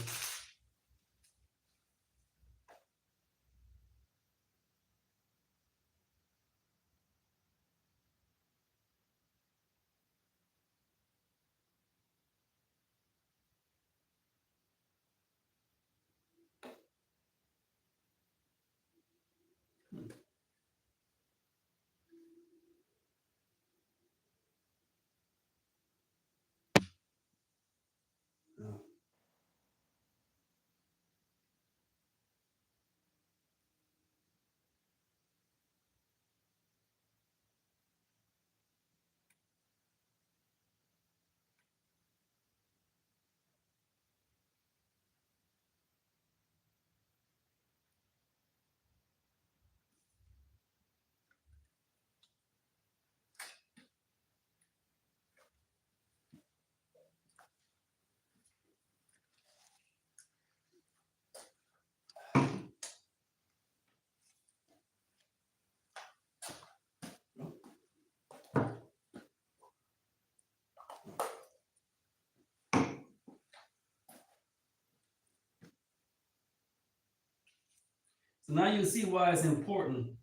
So now you see why it's important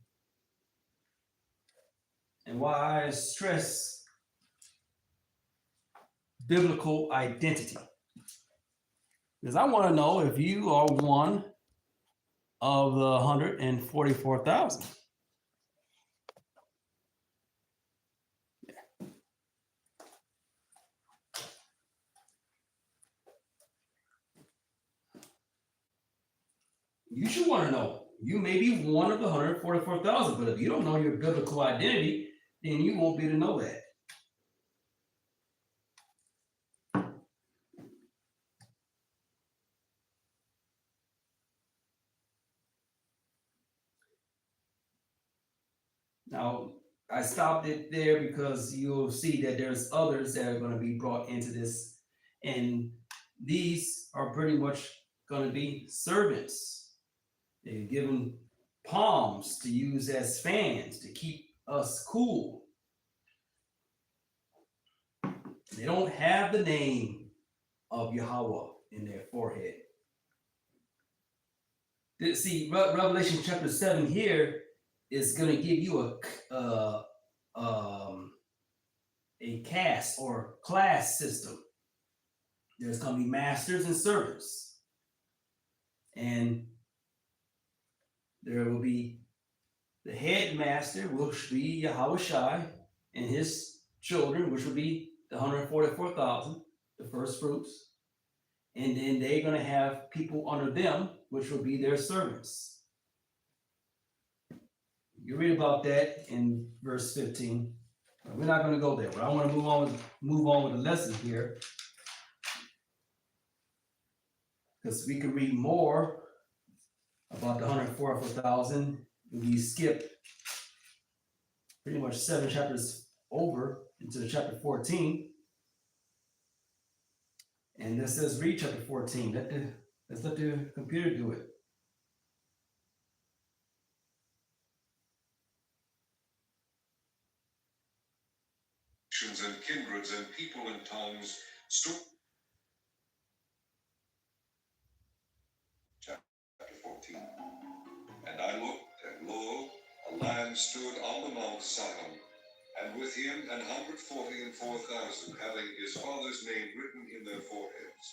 and why I stress biblical identity. Because I want to know if you are one of the 144,000. You should want to know. You may be one of the 144,000, but if you don't know your biblical identity, then you won't be able to know that. Now, I stopped it there because you'll see that there's others that are going to be brought into this. And these are pretty much going to be servants. They're given palms to use as fans to keep us cool. They don't have the name of Yahweh in their forehead. See, Revelation chapter 7 here is going to give you a caste or class system. There's going to be masters and servants. And there will be the headmaster, which will be Yahweh Shai, and his children, which will be the 144,000, the first fruits. And then they're going to have people under them, which will be their servants. You read about that in verse 15. We're not going to go there, but I want to move on with the lesson here, because we can read more about the 144,000. We skip pretty much 7 chapters over into chapter 14. And this says read chapter 14. Let's let the computer do it. And kindreds and people and tongues stood. Chapter 14. And I looked, and lo, a man stood on the Mount Sinai, and with him 144,000, having his father's name written in their foreheads.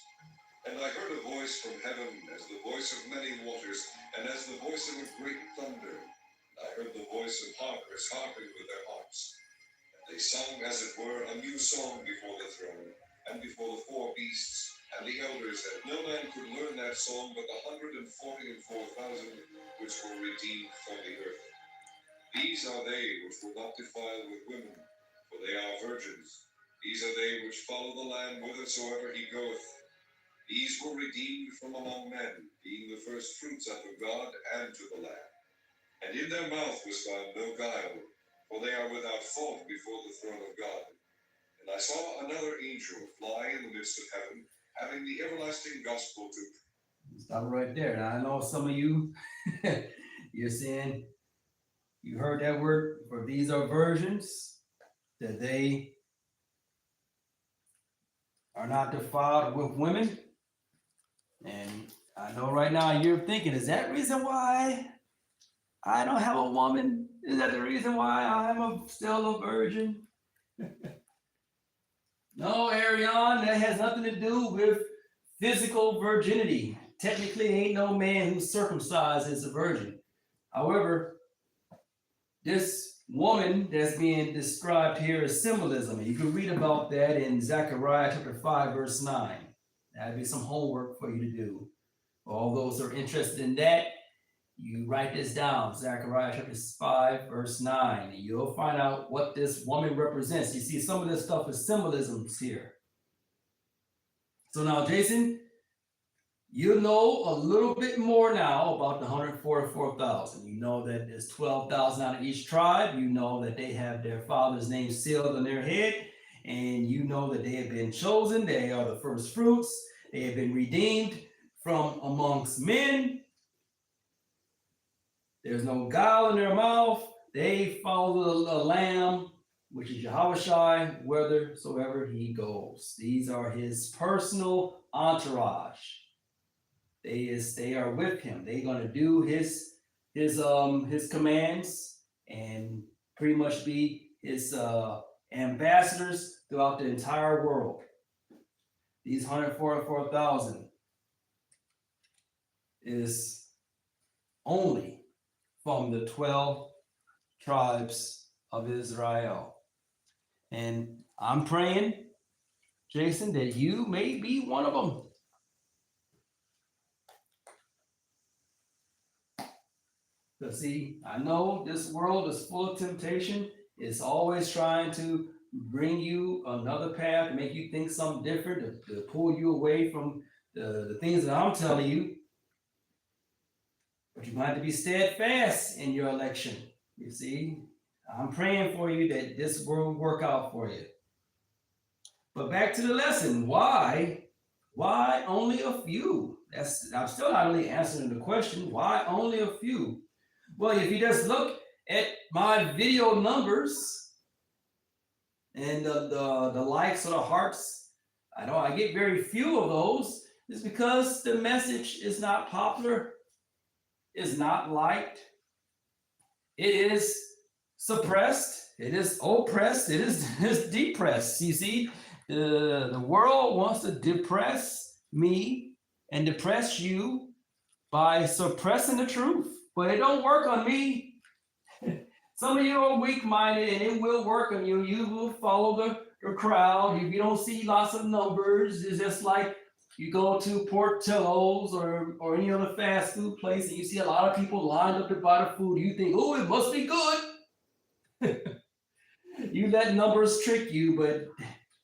And I heard a voice from heaven, as the voice of many waters, and as the voice of a great thunder. And I heard the voice of harpers harping with their harps. And they sung, as it were, a new song before the throne, and before the four beasts, and the elders, that no man could learn that song but the 144,000 which were redeemed from the earth. These are they which were not defiled with women, for they are virgins. These are they which follow the Lamb whithersoever he goeth. These were redeemed from among men, being the first fruits unto God and to the Lamb. And in their mouth was found no guile, for they are without fault before the throne of God. And I saw another angel fly in the midst of heaven, having the everlasting gospel to... Stop right there. Now, I know some of you, you're saying, you heard that word, for these are virgins, that they are not defiled with women. And I know right now you're thinking, is that reason why I don't have a woman? Is that the reason why I'm still a virgin? No, Arion, that has nothing to do with physical virginity. Technically, ain't no man who's circumcised is a virgin. However, this woman that's being described here is symbolism. You can read about that in Zechariah chapter 5, verse 9. That'd be some homework for you to do. For all those who are interested in that, you write this down, Zechariah chapter 5, verse 9, and you'll find out what this woman represents. You see, some of this stuff is symbolisms here. So now, Jason, you know a little bit more now about the 144,000. You know that there's 12,000 out of each tribe. You know that they have their father's name sealed on their head. And you know that they have been chosen. They are the first fruits. They have been redeemed from amongst men. There's no guile in their mouth. They follow the Lamb, which is Yahushua, whithersoever he goes. These are his personal entourage. They are with him. They're going to do his commands and pretty much be his ambassadors throughout the entire world. These 144,000 is only from the 12 tribes of Israel. And I'm praying, Jason, that you may be one of them. Because see, I know this world is full of temptation. It's always trying to bring you another path, to make you think something different, to pull you away from the things that I'm telling you. But you have to be steadfast in your election. You see, I'm praying for you that this will work out for you. But back to the lesson. Why only a few? I'm still not really answering the question. Why only a few? Well, if you just look at my video numbers and the likes or the hearts, I know I get very few of those. It's because the message is not popular, is not liked, it is suppressed, it is oppressed, it is depressed. You see, the world wants to depress me and depress you by suppressing the truth. But it don't work on me. Some of you are weak-minded, and it will work on you. You will follow the crowd. If you don't see lots of numbers, it's just like you go to Portillo's or any other fast food place, and you see a lot of people lined up to buy the food. You think, oh, it must be good. You let numbers trick you, but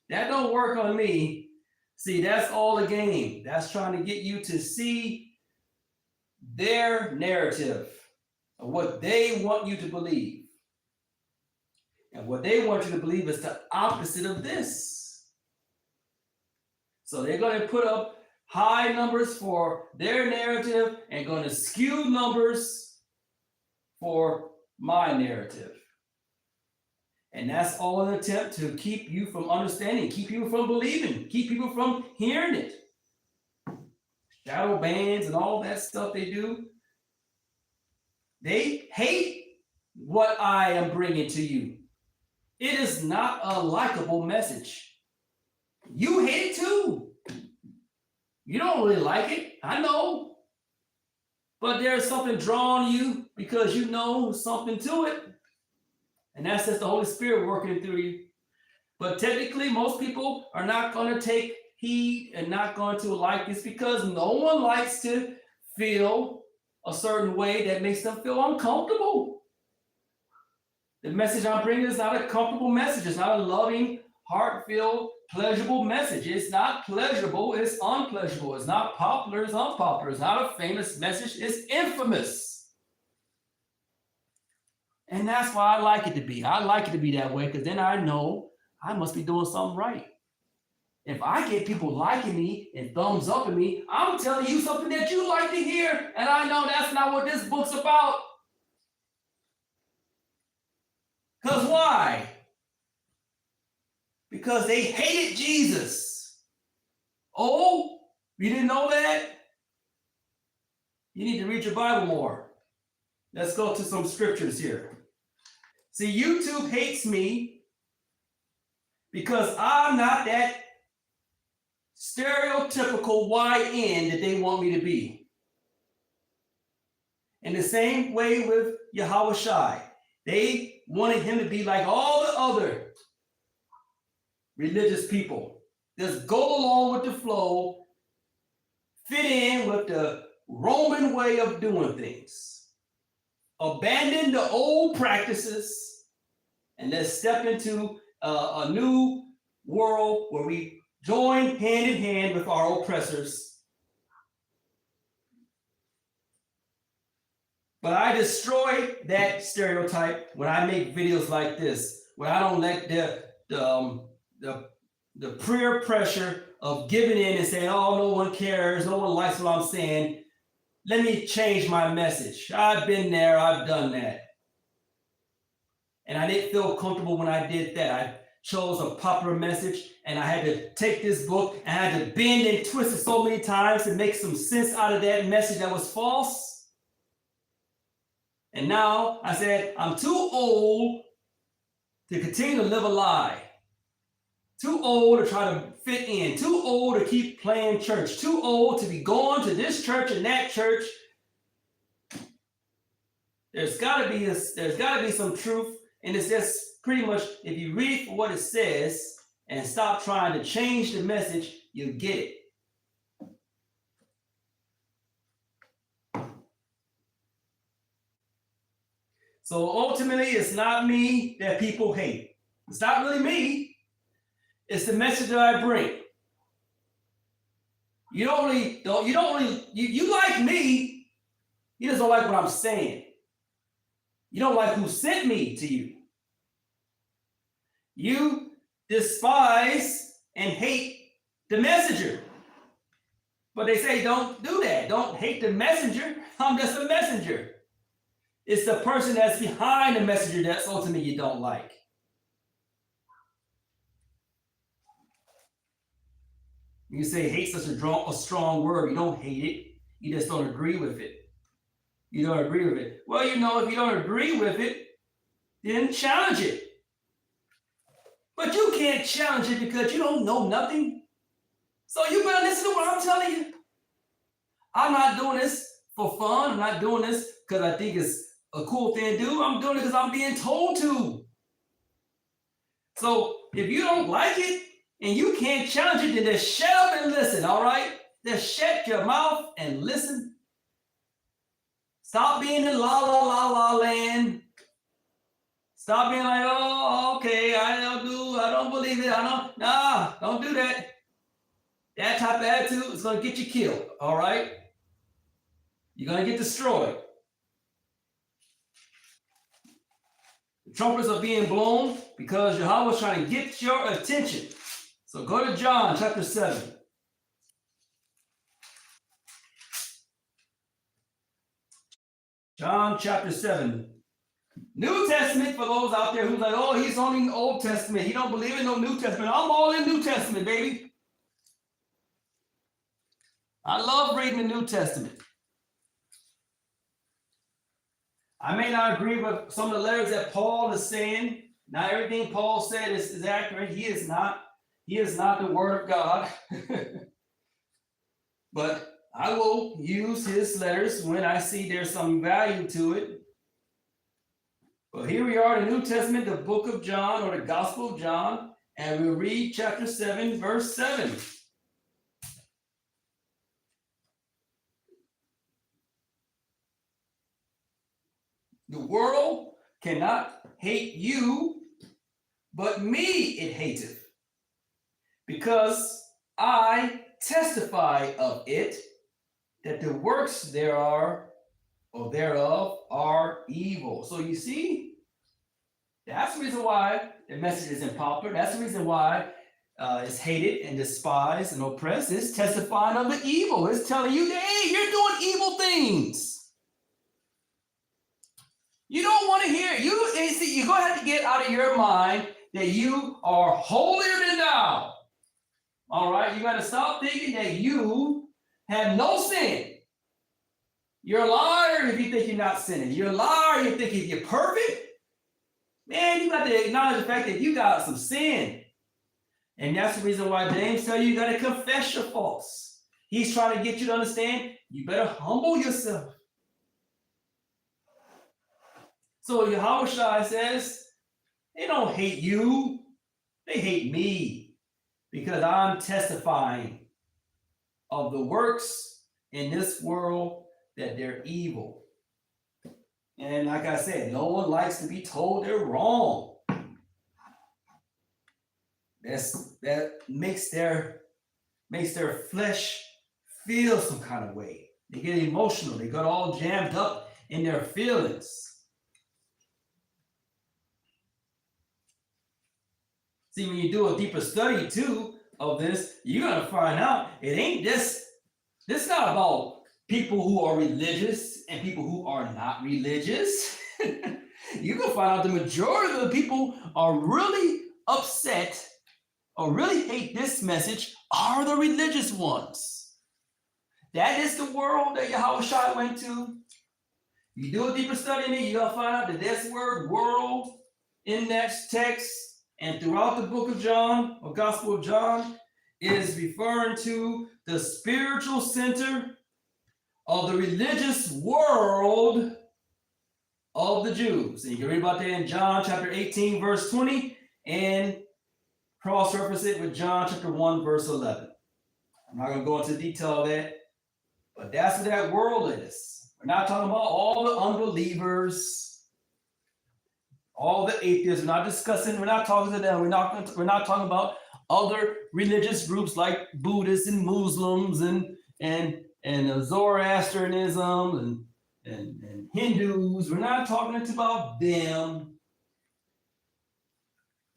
that don't work on me. See, that's all a game. That's trying to get you to see their narrative of what they want you to believe. And what they want you to believe is the opposite of this. So they're going to put up high numbers for their narrative and going to skew numbers for my narrative. And that's all an attempt to keep you from understanding, keep you from believing, keep people from hearing it. Shadow bans and all that stuff they do. They hate what I am bringing to you. It is not a likable message. You hate it too. You don't really like it. I know. But there's something drawing you because you know something to it. And that's just the Holy Spirit working through you. But technically, most people are not going to take heed and not going to like this because no one likes to feel a certain way that makes them feel uncomfortable. The message I'm bringing is not a comfortable message. It's not a loving, heart-filled, pleasurable message. It's not pleasurable. It's unpleasurable. It's not popular. It's unpopular. It's not a famous message. It's infamous. And that's why I like it to be. I like it to be that way because then I know I must be doing something right. If I get people liking me and thumbs up at me, I'm telling you something that you like to hear. And I know that's not what this book's about. Because why? Because they hated Jesus. Oh, you didn't know that? You need to read your Bible more. Let's go to some scriptures here. See, YouTube hates me because I'm not that stereotypical YN that they want me to be. In the same way with Yahweh Shai, they wanted him to be like all the other religious people. Just go along with the flow, fit in with the Roman way of doing things. Abandon the old practices and let's step into a new world where we join hand in hand with our oppressors. But I destroy that stereotype when I make videos like this, when I don't let the peer pressure of giving in and saying, oh, no one cares, no one likes what I'm saying. Let me change my message. I've been there, I've done that. And I didn't feel comfortable when I did that. I chose a popular message and I had to take this book and I had to bend and twist it so many times to make some sense out of that message that was false. And now I said, I'm too old to continue to live a lie. Too old to try to fit in. Too old to keep playing church. Too old to be going to this church and that church. There's got to be some truth, and it's just pretty much if you read for what it says and stop trying to change the message, you get it. So ultimately, it's not me that people hate. It's not really me. It's the message that I bring. You like me. You just don't like what I'm saying. You don't like who sent me to you. You despise and hate the messenger. But they say don't do that. Don't hate the messenger. I'm just a messenger. It's the person that's behind the messenger that's ultimately you don't like. You say hate such a strong word. You don't hate it. You just don't agree with it. You don't agree with it. Well, if you don't agree with it, then challenge it. But you can't challenge it because you don't know nothing. So you better listen to what I'm telling you. I'm not doing this for fun. I'm not doing this because I think it's a cool thing to do. I'm doing it because I'm being told to. So if you don't like it and you can't challenge it, then just shut up and listen, all right? Just shut your mouth and listen. Stop being in la la la la land. Stop being like, oh, okay, I don't believe it. Don't do that. That type of attitude is going to get you killed, all right? You're going to get destroyed. The trumpets are being blown because Yahweh is trying to get your attention. So go to John chapter 7. John chapter 7. New Testament for those out there who's like, oh, he's only in the Old Testament. He don't believe in no New Testament. I'm all in New Testament, baby. I love reading the New Testament. I may not agree with some of the letters that Paul is saying. Not everything Paul said is accurate. He is not the word of God. But I will use his letters when I see there's some value to it. But here we are in the New Testament, the book of John, or the Gospel of John, and we'll read chapter 7, verse 7. The world cannot hate you, but me it hateth, because I testify of it, that the works thereof are evil. So you see, that's the reason why the message isn't popular. That's the reason why it's hated and despised and oppressed. It's testifying of the evil. It's telling you that, hey, you're doing evil things. You don't want to hear it. You're going to have to get out of your mind that you are holier than thou. All right? You got to stop thinking that you have no sin. You're a liar if you think you're not sinning. You're a liar if you think you're perfect. Man, you got to acknowledge the fact that you got some sin. And that's the reason why James tells you got to confess your faults. He's trying to get you to understand you better humble yourself. So Yahushua says, they don't hate you. They hate me because I'm testifying of the works in this world that they're evil. And like I said, no one likes to be told they're wrong. That makes their flesh feel some kind of way. They get emotional. They got all jammed up in their feelings. See, when you do a deeper study too of this, you're gonna find out it ain't this. This is not about people who are religious and people who are not religious. You can find out the majority of the people are really upset or really hate this message are the religious ones. That is the world that Yahushua went to. You do a deeper study in it, you're gonna find out that this word world in that text and throughout the book of John or Gospel of John is referring to the spiritual center of the religious world of the Jews. And you can read about that in John chapter 18, verse 20, and cross-reference it with John chapter 1, verse 11. I'm not going to go into detail of that, but that's what that world is. We're not talking about all the unbelievers, all the atheists. We're not talking to them. We're not talking about other religious groups like Buddhists and Muslims and Zoroastrianism and Hindus. We're not talking about them.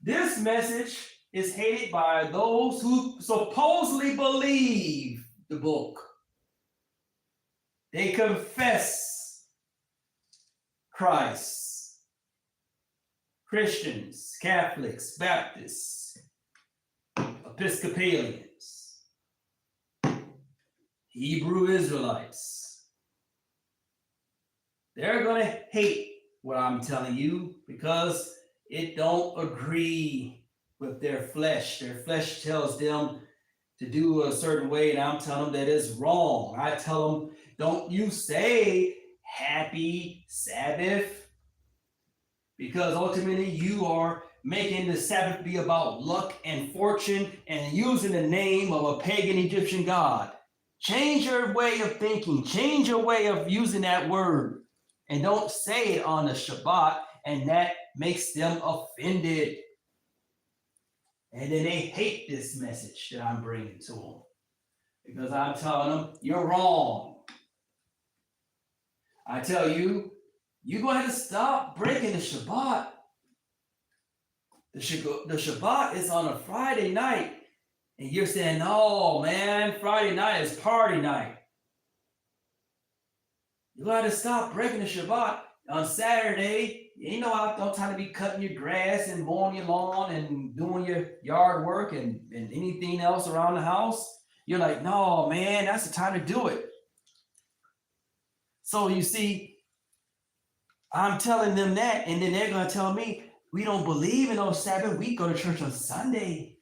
This message is hated by those who supposedly believe the book. They confess Christ. Christians, Catholics, Baptists, Episcopalians, Hebrew Israelites. They're going to hate what I'm telling you because it don't agree with their flesh. Their flesh tells them to do a certain way, and I'm telling them that it's wrong. I tell them, don't you say happy Sabbath, because ultimately you are making the Sabbath be about luck and fortune and using the name of a pagan Egyptian god. Change your way of thinking. Change your way of using that word. And don't say it on the Shabbat, and that makes them offended. And then they hate this message that I'm bringing to them because I'm telling them, you're wrong. I tell you, you're going to have to stop breaking the Shabbat. The Shabbat is on a Friday night. And you're saying, no, man, Friday night is party night. You got to stop breaking the Shabbat. On Saturday, you know, I'm trying to be cutting your grass and mowing your lawn and doing your yard work and anything else around the house. You're like, no, man, that's the time to do it. So you see, I'm telling them that, and then they're going to tell me, we don't believe in no Sabbath. We go to church on Sunday.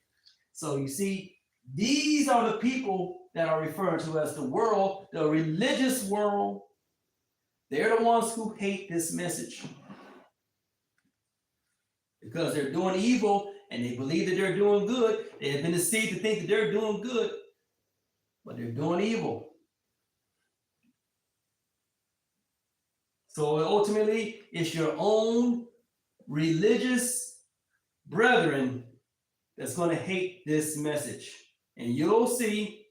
So you see, these are the people that are referred to as the world, the religious world. They're the ones who hate this message because they're doing evil and they believe that they're doing good. They have been deceived to think that they're doing good, but they're doing evil. So ultimately, it's your own religious brethren that's going to hate this message. And you'll see,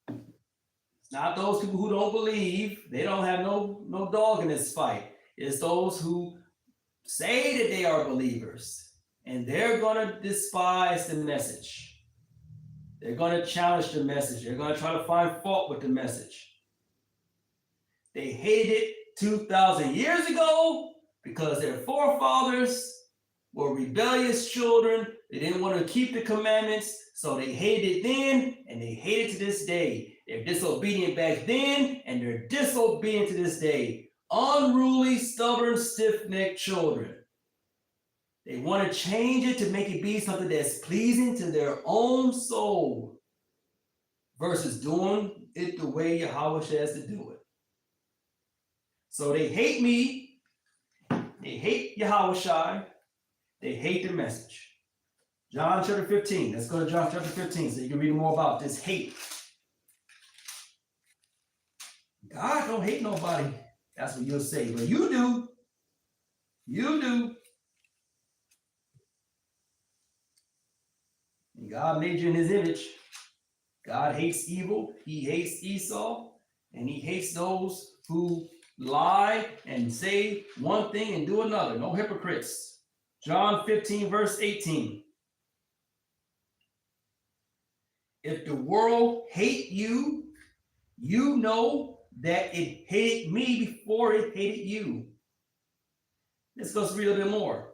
it's not those people who don't believe. They don't have no dog in this fight. It's those who say that they are believers, and they're going to despise the message. They're going to challenge the message. They're going to try to find fault with the message. They hated it 2,000 years ago because their forefathers were rebellious children. They didn't want to keep the commandments, so they hated it then, and they hate it to this day. They're disobedient back then, and they're disobedient to this day. Unruly, stubborn, stiff-necked children. They want to change it to make it be something that's pleasing to their own soul versus doing it the way Yahweh says to do it. So they hate me, they hate Yahushai, they hate the message. John chapter 15. Let's go to John chapter 15 so you can read more about this hate. God don't hate nobody. That's what you'll say. But you do. You do. And God made you in his image. God hates evil. He hates Esau. And he hates those who lie and say one thing and do another. No hypocrites. John 15, verse 18. If the world hate you, you know that it hated me before it hated you. Let's go read a bit more.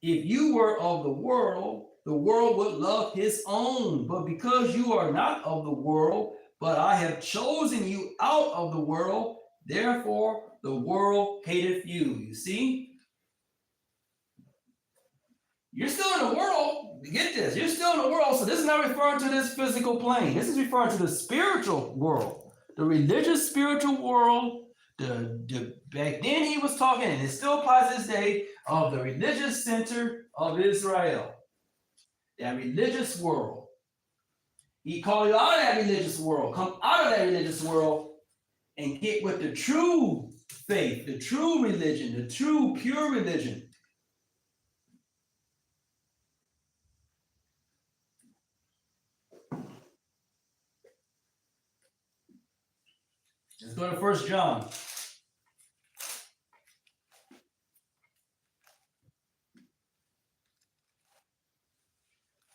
If you were of the world would love his own. But because you are not of the world, but I have chosen you out of the world, therefore the world hateth you. You see? You're still in the world. Get this. You're still in the world. So this is not referring to this physical plane. This is referring to the spiritual world. The religious spiritual world. Back then he was talking, and it still applies this day, of the religious center of Israel. That religious world. He called you out of that religious world. Come out of that religious world and get with the true faith, the true religion, the true pure religion. Let's go to 1 John.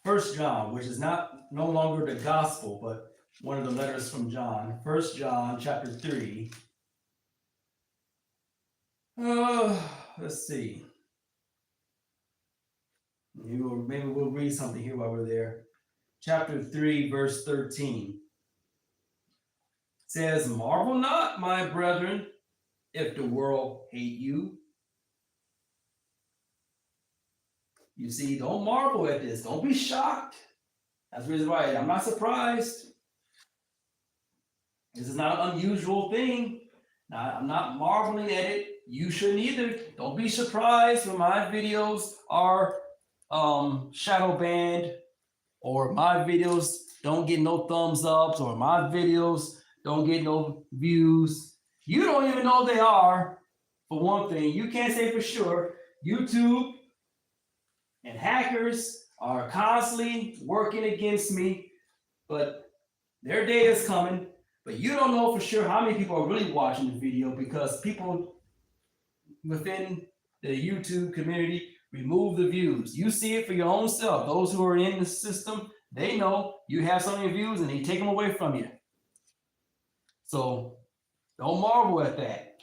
1 John, which is no longer the gospel, but one of the letters from John. 1 John chapter 3. Let's see. Maybe we'll read something here while we're there. Chapter 3, verse 13. It says, marvel not, my brethren, if the world hate you. You see, don't marvel at this. Don't be shocked. That's the reason why I'm not surprised. This is not an unusual thing. Now, I'm not marveling at it. You shouldn't either. Don't be surprised when my videos are shadow banned, or my videos don't get no thumbs ups, or my videos don't get no views. You don't even know they are, for one thing. You can't say for sure. YouTube and hackers are constantly working against me, but their day is coming. But you don't know for sure how many people are really watching the video, because people within the YouTube community remove the views. You see it for your own self. Those who are in the system, they know you have so many views and they take them away from you. So don't marvel at that.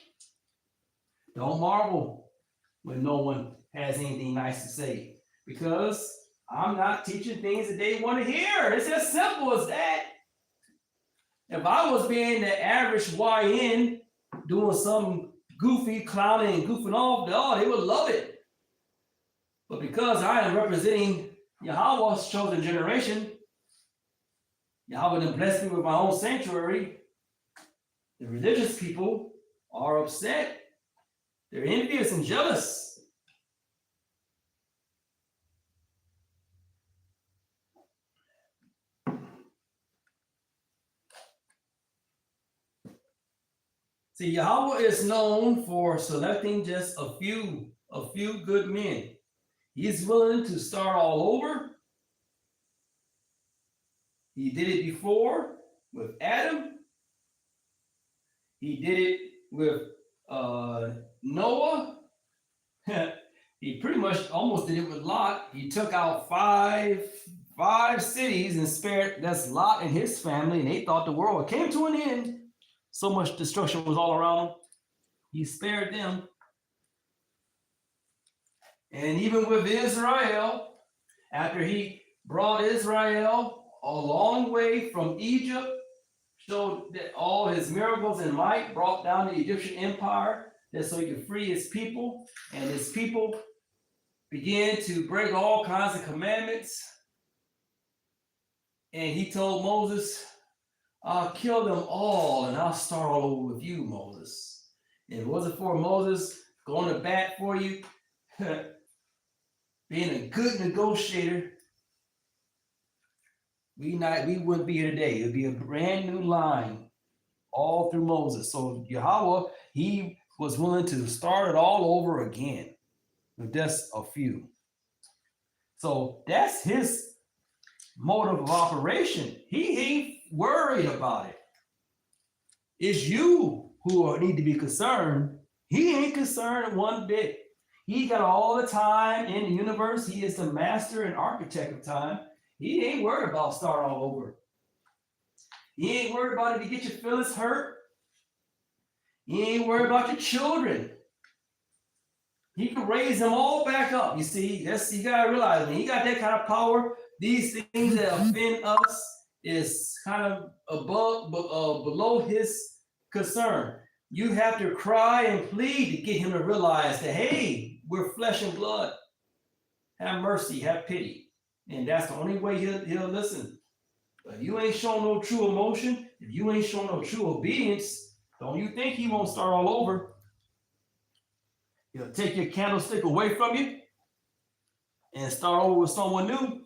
Don't marvel when no one has anything nice to say, because I'm not teaching things that they want to hear. It's as simple as that. If I was being the average YN doing some goofy, clowning, and goofing off, they would love it. But because I am representing Yahweh's chosen generation, Yahweh then blessed me with my own sanctuary, the religious people are upset. They're envious and jealous. See, Yahweh is known for selecting just a few good men. He's willing to start all over. He did it before with Adam. He did it with Noah. He pretty much almost did it with Lot. He took out five cities and spared, that's Lot and his family, and they thought the world came to an end. So much destruction was all around him. He spared them. And even with Israel, after he brought Israel a long way from Egypt, showed that all his miracles and might, brought down the Egyptian empire, that so he could free his people, and his people began to break all kinds of commandments. And he told Moses, I'll kill them all and I'll start all over with you, Moses. If it wasn't for Moses going to bat for you, being a good negotiator, we wouldn't be here today. It would be a brand new line all through Moses. So Yahweh, he was willing to start it all over again with just a few. So that's his motive of operation. He ain't worried about it. It's you who need to be concerned. He ain't concerned one bit. He got all the time in the universe. He is the master and architect of time. He ain't worried about starting all over. He ain't worried about if you get your feelings hurt. He ain't worried about your children. He can raise them all back up. You see, you gotta realize when he got that kind of power, these things that offend us is kind of below his concern. You have to cry and plead to get him to realize that, hey, we're flesh and blood. Have mercy, have pity. And that's the only way he'll listen. But if you ain't showing no true emotion, if you ain't showing no true obedience, don't you think he won't start all over? He'll take your candlestick away from you and start over with someone new.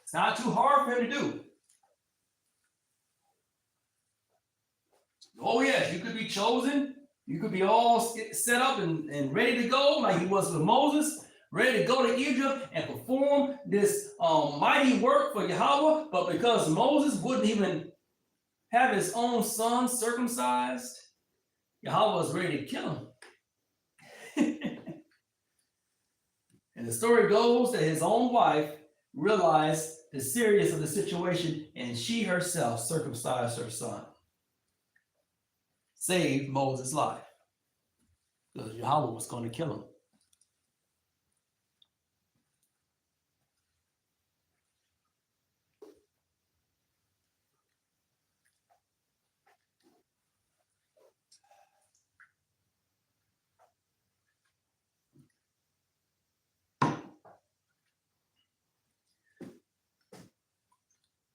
It's not too hard for him to do. Oh yes, you could be chosen. You could be all set up and ready to go like he was with Moses, ready to go to Egypt and perform this mighty work for Yahweh. But because Moses wouldn't even have his own son circumcised, Yahweh was ready to kill him. And the story goes that his own wife realized the seriousness of the situation, and she herself circumcised her son. Saved Moses' life. Because Yahweh was going to kill him.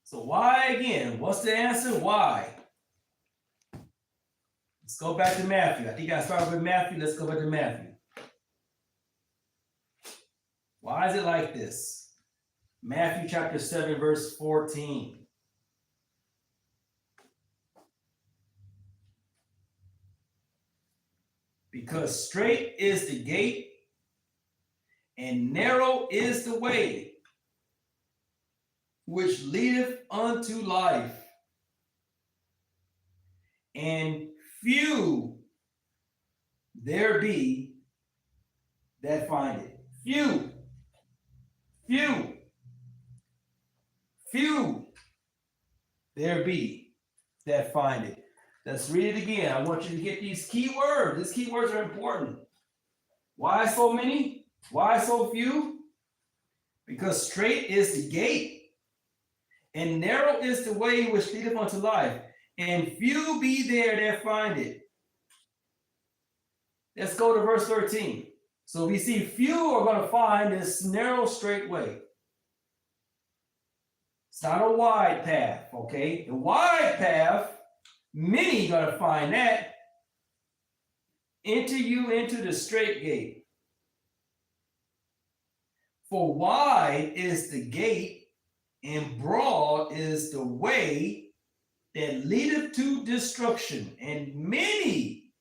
So why again? What's the answer? Why? Let's go back to Matthew. I think I started with Matthew. Let's go back to Matthew. Why is it like this? Matthew chapter 7, verse 14. Because straight is the gate and narrow is the way which leadeth unto life, and few there be that find it. Few there be that find it. Let's read it again. I want you to get these key words. These key words are important. Why so many? Why so few? Because straight is the gate, and narrow is the way which leadeth unto life, and few be there that find it. Let's go to verse 13. So we see few are going to find this narrow, straight way. It's not a wide path, okay? The wide path, many going to find that. Enter you into the straight gate. For wide is the gate, and broad is the way that leadeth to destruction, and many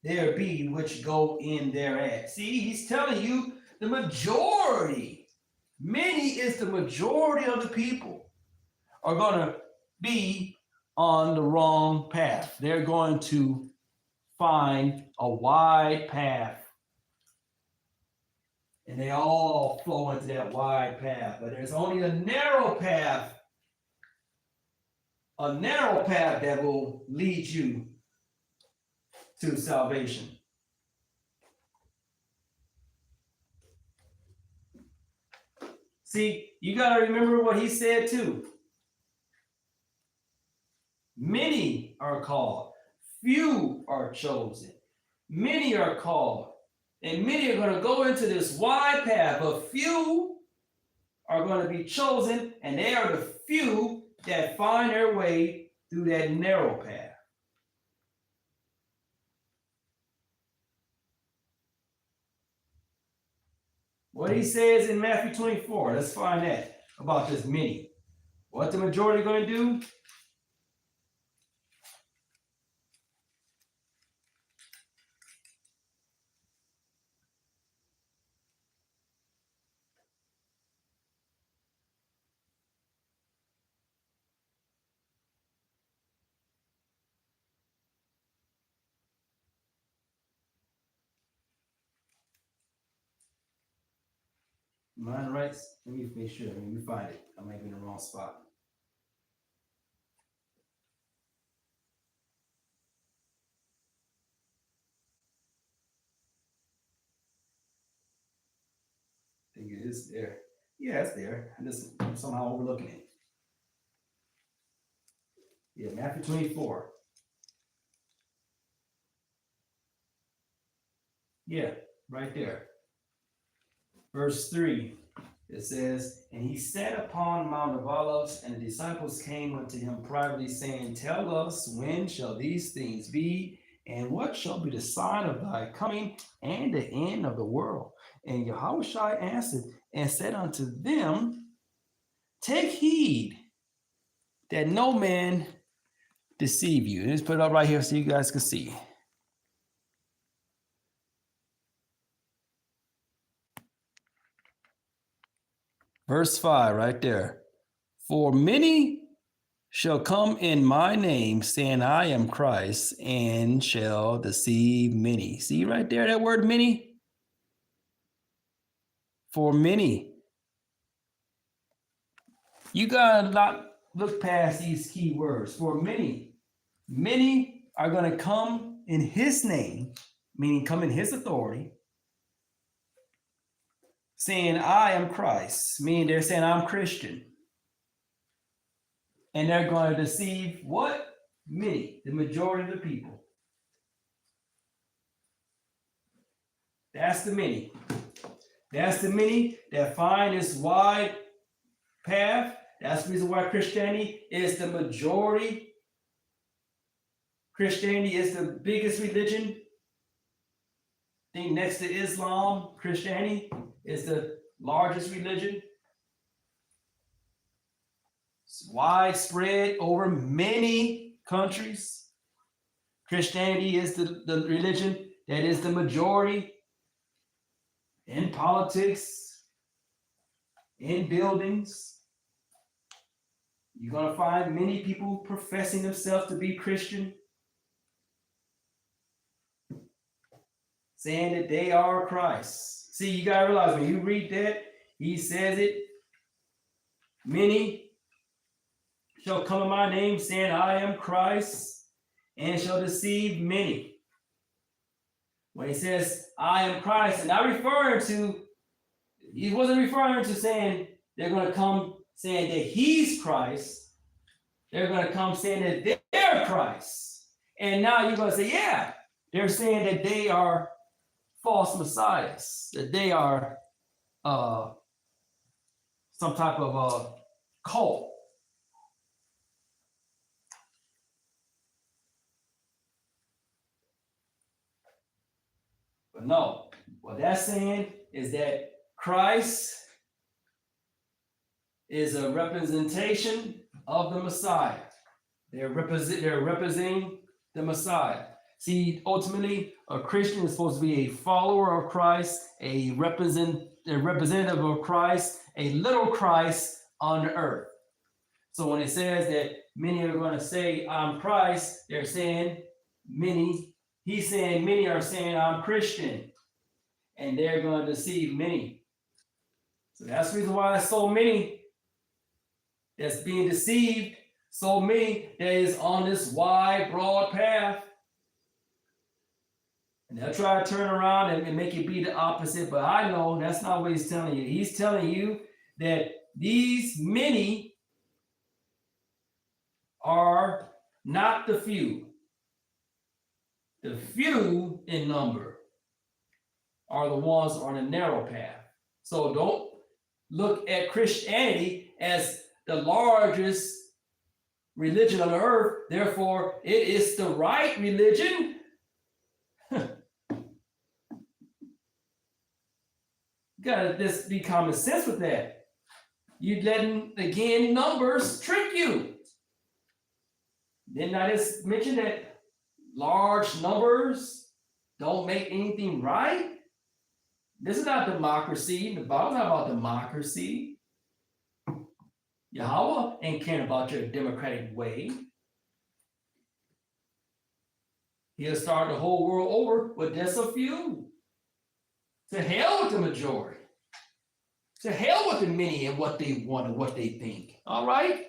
there be which go in thereat. See, he's telling you the majority, many is the majority of the people are going to be on the wrong path. They're going to find a wide path. And they all flow into that wide path. But there's only a narrow path that will lead you to salvation. See, you got to remember what he said too. Many are called, few are chosen. Many are called, and many are going to go into this wide path, but few are going to be chosen, and they are the few that find their way through that narrow path. What he says in Matthew 24, let's find that about this many. What the majority are going to do? Mine writes, let me make sure, let me find it. I might be in the wrong spot. I think it is there. Yeah, it's there. I'm somehow overlooking it. Yeah, Matthew 24. Yeah, right there. Verse 3, it says, and he sat upon Mount of Olives, and the disciples came unto him privately, saying, tell us, when shall these things be, and what shall be the sign of thy coming and the end of the world? And Yahushua answered and said unto them, take heed that no man deceive you. Let's put it up right here so you guys can see. Verse 5 right there. For many shall come in my name, saying, I am Christ, and shall deceive many. See right there, that word many? For many. You gotta not look past these key words. For many. Many are going to come in his name, meaning come in his authority, saying, I am Christ, meaning they're saying, I'm Christian. And they're going to deceive what? Many, the majority of the people. That's the many. That's the many that find this wide path. That's the reason why Christianity is the majority. Christianity is the biggest religion. I think next to Islam, Christianity is the largest religion. It's widespread over many countries. Christianity is the religion that is the majority in politics, in buildings. You're going to find many people professing themselves to be Christian, saying that they are Christ. See, you got to realize when you read that, he says it, many shall come in my name, saying, I am Christ, and shall deceive many. When he says, I am Christ, and not referring to, he wasn't referring to saying they're going to come saying that he's Christ. They're going to come saying that they're Christ. And now you're going to say, yeah, they're saying that they are false messiahs, that they are some type of cult. But no, what that's saying is that Christ is a representation of the Messiah. They're representing the Messiah. See, ultimately, a Christian is supposed to be a follower of Christ, a representative of Christ, a little Christ on the earth. So when it says that many are going to say, I'm Christ, they're saying many. He's saying many are saying, I'm Christian. And they're going to deceive many. So that's the reason why there's so many that's being deceived, so many that is on this wide, broad path. And they'll try to turn around and make it be the opposite, but I know that's not what he's telling you. He's telling you that these many are not the few. The few in number are the ones on the narrow path. So don't look at Christianity as the largest religion on the earth, therefore it is the right religion. You gotta just be common sense with that. You letting, again, numbers trick you. Didn't I just mention that large numbers don't make anything right? This is not democracy. The Bible's not about democracy. Yahweh ain't caring about your democratic way. He'll start the whole world over with just a few. To hell with the majority. To hell with the many and what they want and what they think. All right?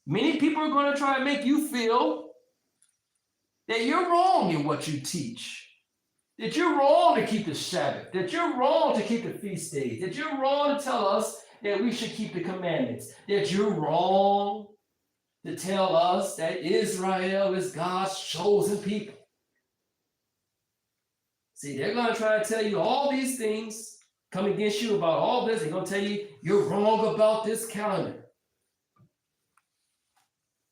Many people are going to try to make you feel that you're wrong in what you teach. That you're wrong to keep the Sabbath. That you're wrong to keep the feast days. That you're wrong to tell us that we should keep the commandments. That you're wrong to tell us that Israel is God's chosen people. See, they're going to try to tell you all these things, come against you about all this. They're going to tell you you're wrong about this calendar.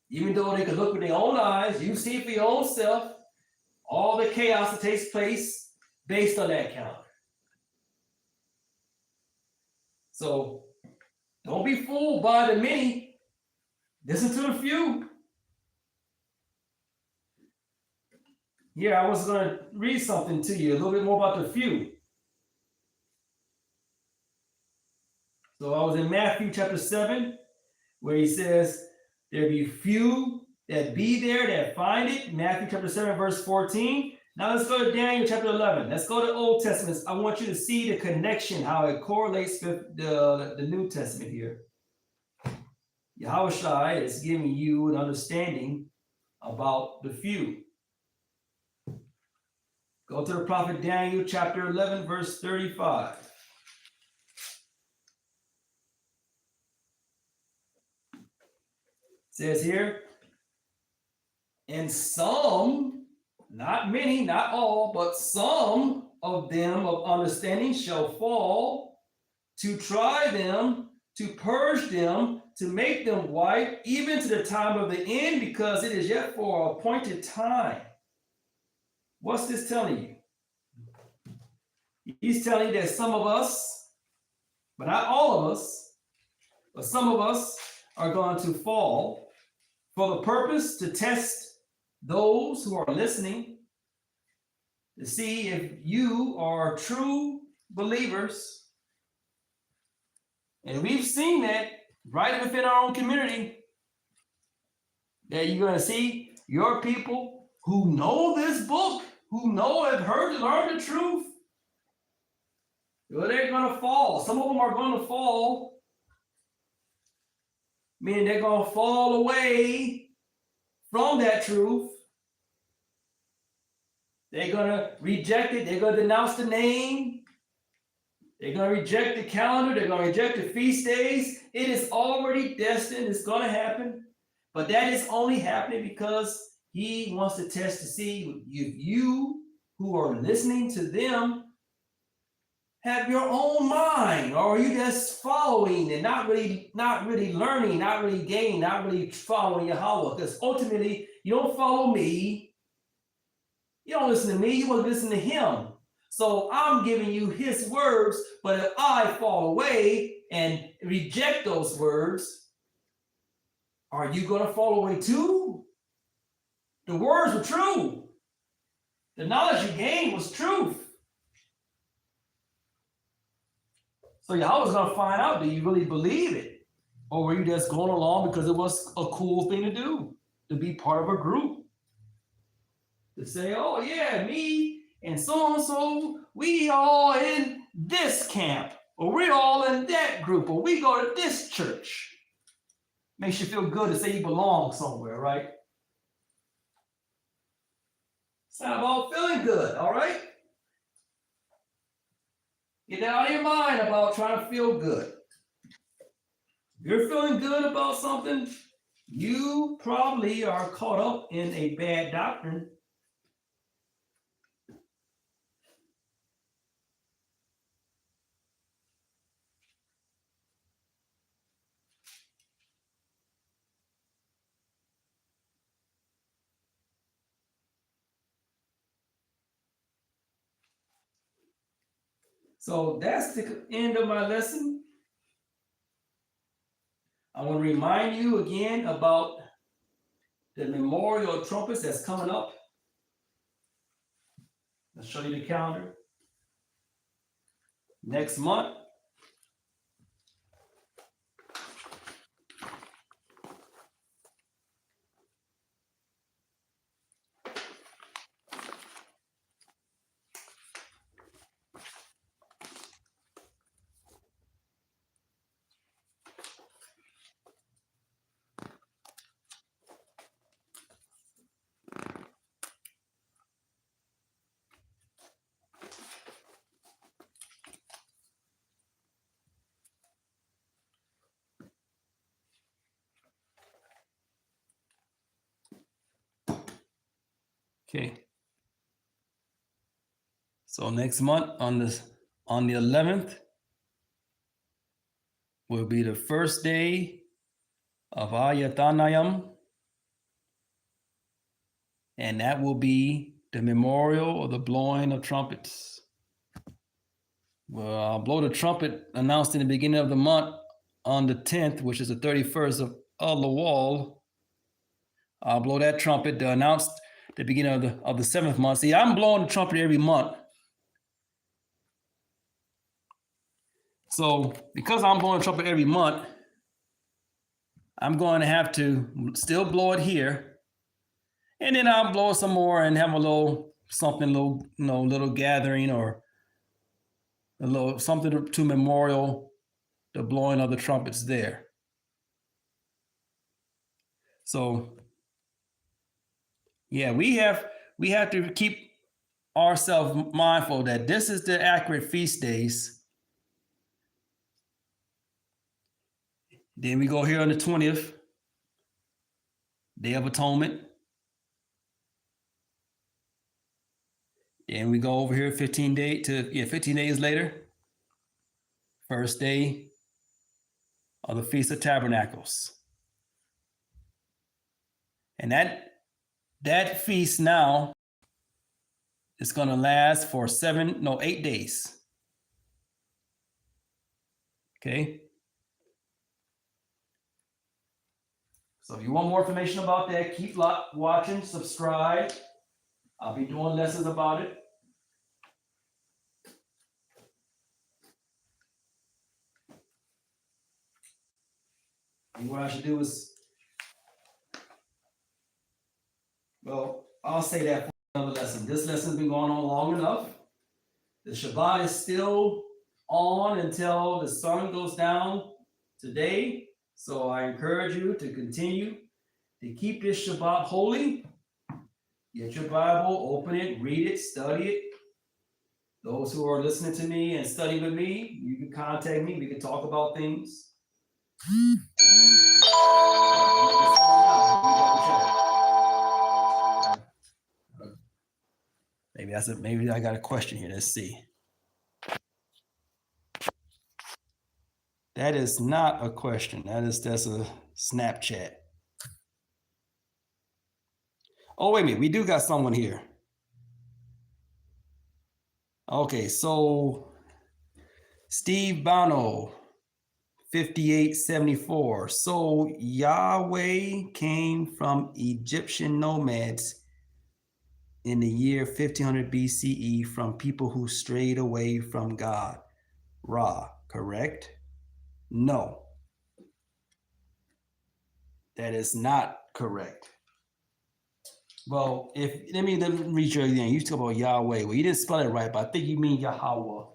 Even though they can look with their own eyes, you see for your own self all the chaos that takes place based on that calendar. So don't be fooled by the many. Listen to the few. Here, I was going to read something to you, a little bit more about the few. So I was in Matthew chapter 7, where he says, there be few that be there that find it. Matthew chapter 7, verse 14. Now let's go to Daniel chapter 11. Let's go to Old Testament. I want you to see the connection, how it correlates with the New Testament here. Yahushua is giving you an understanding about the few. Go to the prophet Daniel chapter 11, verse 35. It says here, and some, not many, not all, but some of them of understanding shall fall, to try them, to purge them, to make them white, even to the time of the end, because it is yet for an appointed time. What's this telling you? He's telling you that some of us, but not all of us, but some of us are going to fall for the purpose to test those who are listening, to see if you are true believers. And we've seen that right within our own community, that you're going to see your people who know this book, who know, have heard, learned the truth, well, they're going to fall. Some of them are going to fall, meaning they're going to fall away from that truth. They're going to reject it. They're going to denounce the name. They're going to reject the calendar. They're going to reject the feast days. It is already destined. It's going to happen. But that is only happening because he wants to test to see if you who are listening to them have your own mind, or are you just following and not really learning, not really gaining, not really following Yahweh? Because ultimately, you don't follow me. You don't listen to me. You want to listen to him. So I'm giving you his words, but if I fall away and reject those words, are you going to fall away too? The words were true. The knowledge you gained was truth. So Yahweh's going to find out, do you really believe it? Or were you just going along because it was a cool thing to do, to be part of a group? To say, oh yeah, me and so, we all in this camp, or we're all in that group, or we go to this church. Makes you feel good to say you belong somewhere, right? It's not about feeling good, all right? Get that out of your mind about trying to feel good. If you're feeling good about something, you probably are caught up in a bad doctrine. So that's the end of my lesson. I want to remind you again about the memorial trumpets that's coming up. Let's show you the calendar. Next month. Okay. So next month on the 11th will be the first day of Ayatanayam, and that will be the memorial or the blowing of trumpets. Well, I'll blow the trumpet announced in the beginning of the month on the 10th, which is the 31st of Elul. I'll blow that trumpet to announce the beginning of the 7th month. See, I'm blowing the trumpet every month. So because I'm blowing the trumpet every month, I'm going to have to still blow it here. And then I'll blow some more and have a little something, little gathering or a little something to memorial the blowing of the trumpets there. So yeah, we have to keep ourselves mindful that this is the accurate feast days. Then we go here on the 20th, Day of Atonement. Then we go over here 15 days later, first day of the Feast of Tabernacles. And that feast now is going to last for 8 days. Okay. So if you want more information about that, keep watching, subscribe. I'll be doing lessons about it. And what I should do is, well, I'll say that for another lesson. This lesson's been going on long enough. The Shabbat is still on until the sun goes down today. So I encourage you to continue to keep this Shabbat holy. Get your Bible, open it, read it, study it. Those who are listening to me and studying with me, you can contact me. We can talk about things. Maybe I got a question here. Let's see. That is not a question. That's a Snapchat. Oh, wait a minute. We do got someone here. Okay, so Steve Bono, 5874. So Yahweh came from Egyptian nomads in the year 1500 BCE from people who strayed away from God. Ra, correct? No, that is not correct. Well, let me read you again. You talk about Yahweh. Well, you didn't spell it right, but I think you mean Yahweh.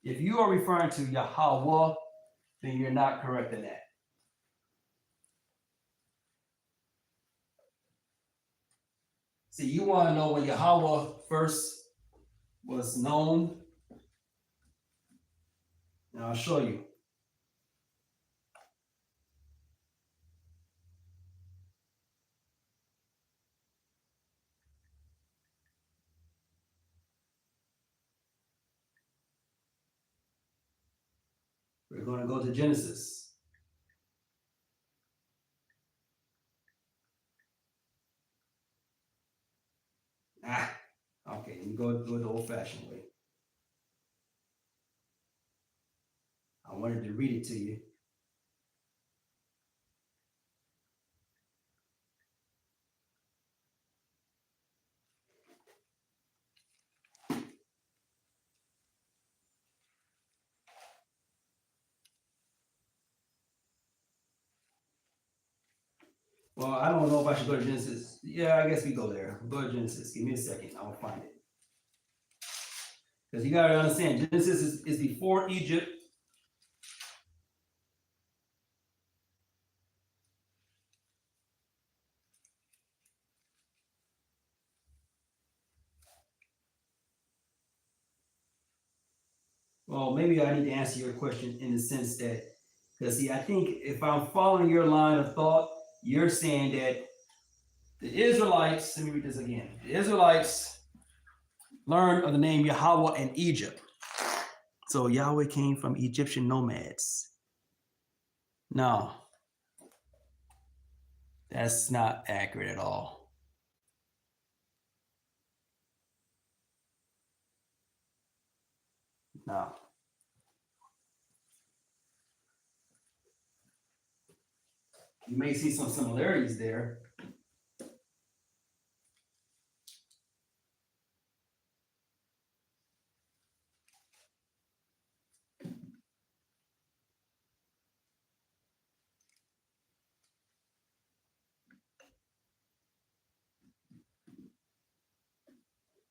If you are referring to Yahweh, then you're not correct in that. See, you want to know when Yahweh first was known? And I'll show you. We're going to go to Genesis. Okay, you go the old-fashioned way. I wanted to read it to you. Well, I don't know if I should go to Genesis. Yeah, I guess we go there. Go to Genesis. Give me a second. I'll find it. Because you got to understand, Genesis is before Egypt. Well, maybe I need to answer your question in the sense that, because see, I think if I'm following your line of thought, you're saying that the Israelites, let me read this again. The Israelites learned of the name Yahweh in Egypt. So Yahweh came from Egyptian nomads. No, that's not accurate at all. No. You may see some similarities there.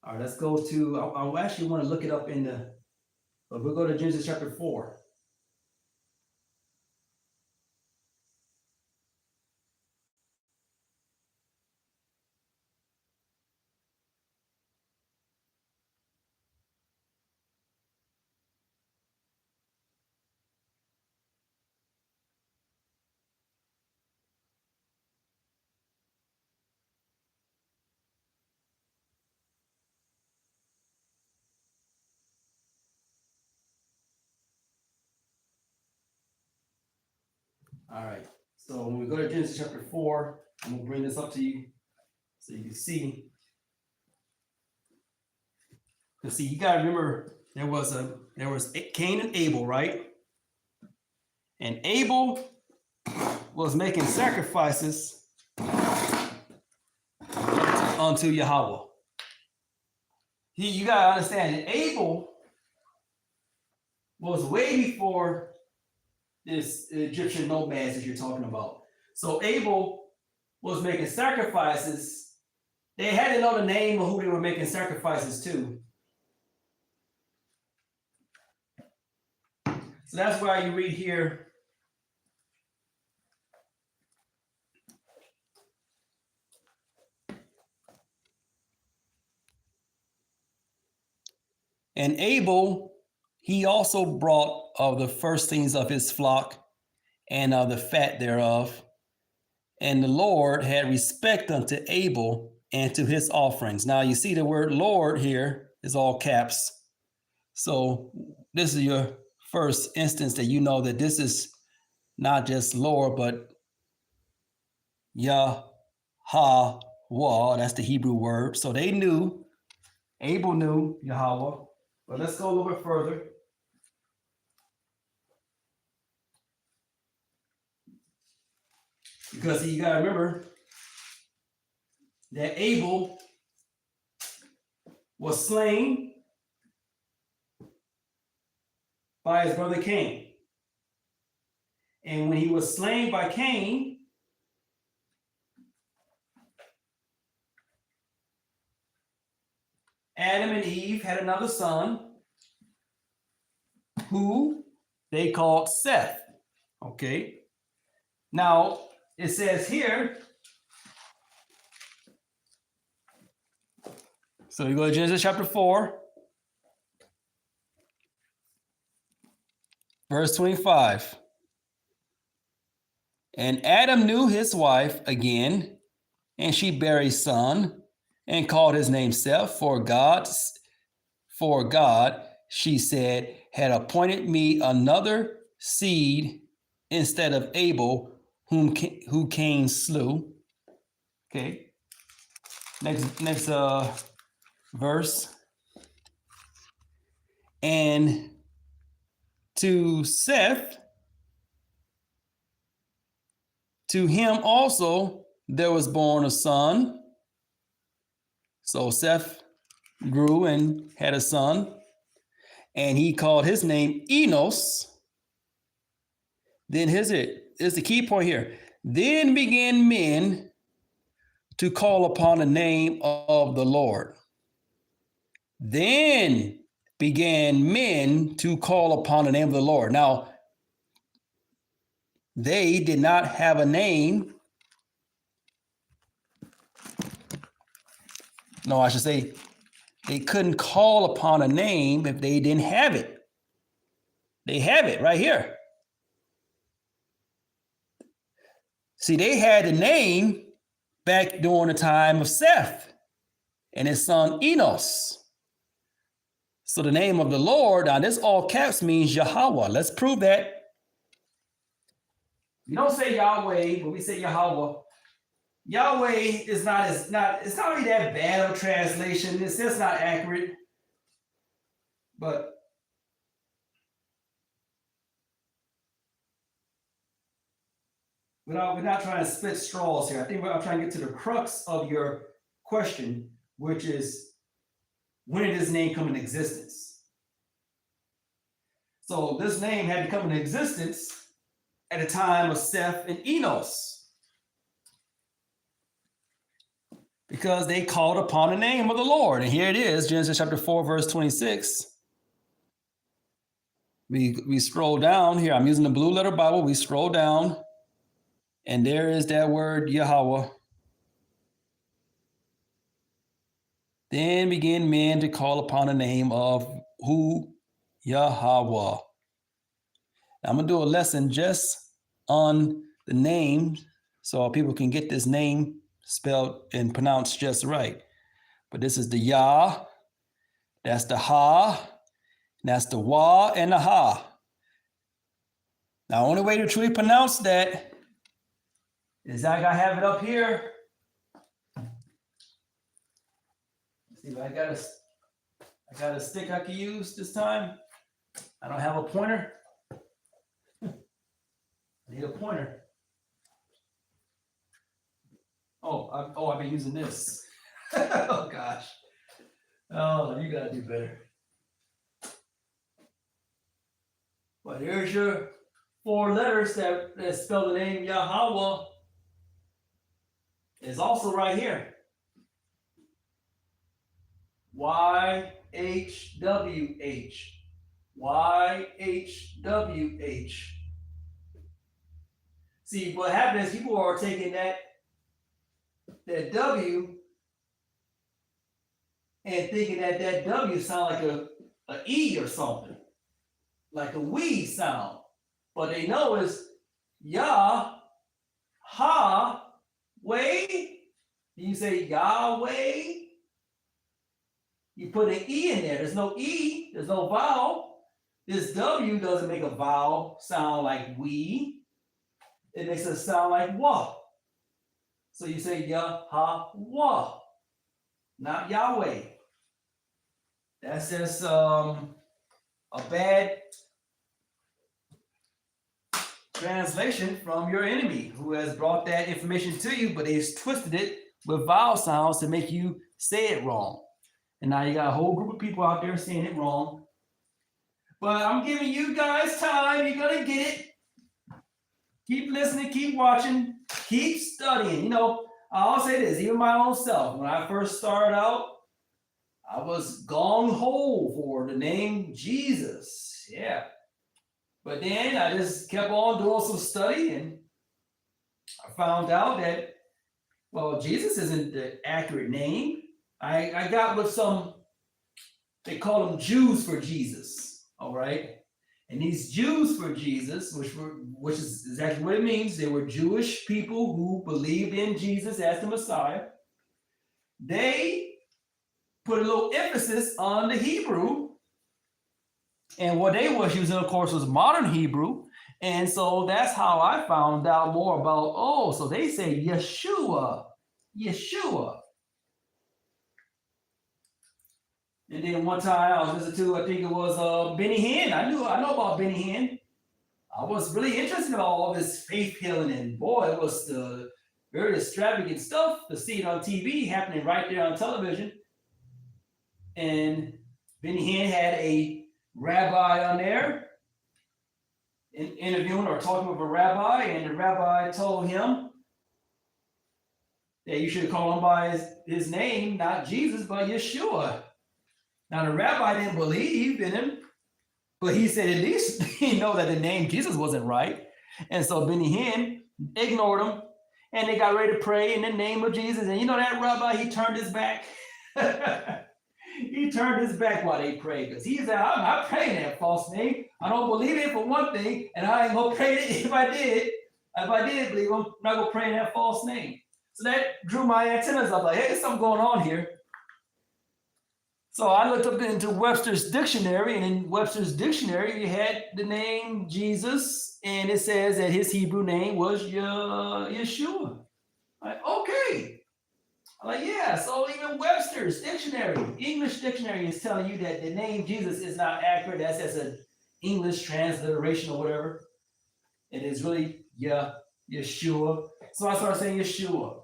All right, let's go to, I actually want to look it up in the, but we'll go to Genesis chapter 4. All right, so when we go to Genesis chapter 4, I'm gonna bring this up to you so you can see. Because see, you gotta remember there was Cain and Abel, right? And Abel was making sacrifices unto Yahweh. You gotta understand that Abel was way before this Egyptian nomads that you're talking about. So Abel was making sacrifices. They had to know the name of who they were making sacrifices to. So that's why you read here. And Abel, he also brought of the firstlings of his flock and of the fat thereof. And the Lord had respect unto Abel and to his offerings. Now you see the word Lord here is all caps. So this is your first instance that you know that this is not just Lord, but Yahweh. That's the Hebrew word. So they knew, Abel knew Yahweh. But let's go a little bit further. Because you got to remember that Abel was slain by his brother Cain. And when he was slain by Cain, Adam and Eve had another son who they called Seth. Okay. Now, it says here, so we go to Genesis chapter 4, verse 25. And Adam knew his wife again, and she bare a son, and called his name Seth, for God, she said, had appointed me another seed instead of Abel, who Cain slew. Okay. Next verse. And to Seth, to him also there was born a son. So Seth grew and had a son, and he called his name Enos. Then here's the key point here. Then began men to call upon the name of the Lord. Then began men to call upon the name of the Lord. Now, they did not have a name. No, I should say they couldn't call upon a name if they didn't have it. They have it right here. See, they had the name back during the time of Seth and his son Enos. So the name of the Lord, now this all caps means Yahweh. Let's prove that. We don't say Yahweh, but we say Yahweh. Yahweh is it's not really that bad of a translation. It's just not accurate. But we're not trying to split straws here. I think I'm trying to get to the crux of your question, which is, when did this name come into existence? So this name had to come into existence at the time of Seth and Enos, because they called upon the name of the Lord. And here it is, Genesis chapter 4, verse 26. We scroll down here. I'm using the Blue Letter Bible. We scroll down, and there is that word Yahweh. Then began men to call upon the name of who? Yahweh. I'm going to do a lesson just on the name so people can get this name spelled and pronounced just right. But this is the Yah, that's the Ha, that's the Wa and the Ha. Now, the only way to truly pronounce that is I have it up here. Let's see if I got a stick I can use this time. I don't have a pointer. I need a pointer. I've been using this. Oh gosh. Oh, you gotta do better. But here's your 4 letters that spell the name Yahweh. It's also right here. YHWH. YHWH. See, what happened is people are taking that W and thinking that W sounds like a E or something, like a we sound. But they know it's Yah, Ha, way. You say Yahweh, you put an E in there. There's no E, there's no vowel. This W doesn't make a vowel sound like we. It makes it sound like wah. So you say Yahweh, not Yahweh. That's just a bad translation from your enemy who has brought that information to you, but he's twisted it with vowel sounds to make you say it wrong. And now you got a whole group of people out there saying it wrong. But I'm giving you guys time. You're going to get it. Keep listening, keep watching, keep studying. You know, I'll say this, even my own self, when I first started out, I was gung-ho for the name Jesus. Yeah. But then I just kept on doing some study, and I found out that, well, Jesus isn't the accurate name. I got with some, they call them Jews for Jesus, all right? And these Jews for Jesus, which is exactly what it means, they were Jewish people who believed in Jesus as the Messiah. They put a little emphasis on the Hebrew. And what they was using, of course, was modern Hebrew. And so that's how I found out more about, oh, so they say Yeshua. And then one time I was listening to, I think it was Benny Hinn. I know about Benny Hinn. I was really interested in all this faith healing, and boy, it was the very extravagant stuff to see it on TV happening right there on television. And Benny Hinn had a rabbi on there interviewing or talking with a rabbi, and the rabbi told him that you should call him by his name, not Jesus, but Yeshua. Now the rabbi didn't believe in him, but he said at least he know that the name Jesus wasn't right. And so Benny Hinn ignored him, and they got ready to pray in the name of Jesus. And you know that rabbi, he turned his back. He turned his back while they prayed, because he said, I'm not praying that false name. I don't believe it for one thing, and I ain't gonna pray it if I did. If I did believe him, I'm not gonna pray in that false name. So that drew my antennas up, like, hey, there's something going on here. So I looked up into Webster's dictionary, and in Webster's dictionary, you had the name Jesus, and it says that his Hebrew name was Yeshua. Like, okay. I'm like, yeah, so even Webster's dictionary, English dictionary, is telling you that the name Jesus is not accurate. That's as an English transliteration or whatever. It is really Yeshua. So I started saying Yeshua.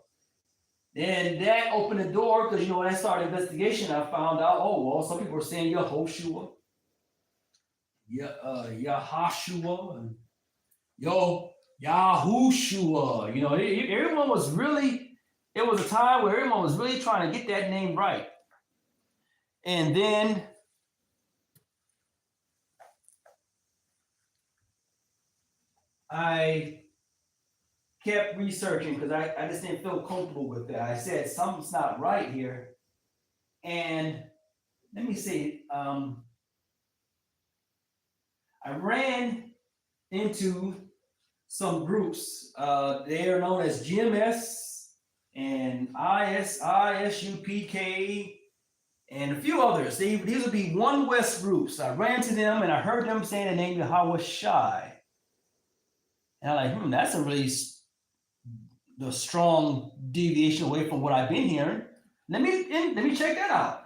Then that opened the door, because, you know, when I started investigation, I found out, oh, well, some people were saying Yehoshua, Yahashua, and Yahushua. You know, everyone was really, it was a time where everyone was really trying to get that name right. And then I kept researching, because I just didn't feel comfortable with that. I said, something's not right here. And let me see. I ran into some groups. They are known as GMS and ISUPK and a few others. These would be One West groups. I ran to them and I heard them saying the name Yahweh Shai. And I'm like, that's a really strong deviation away from what I've been hearing. Let me check that out.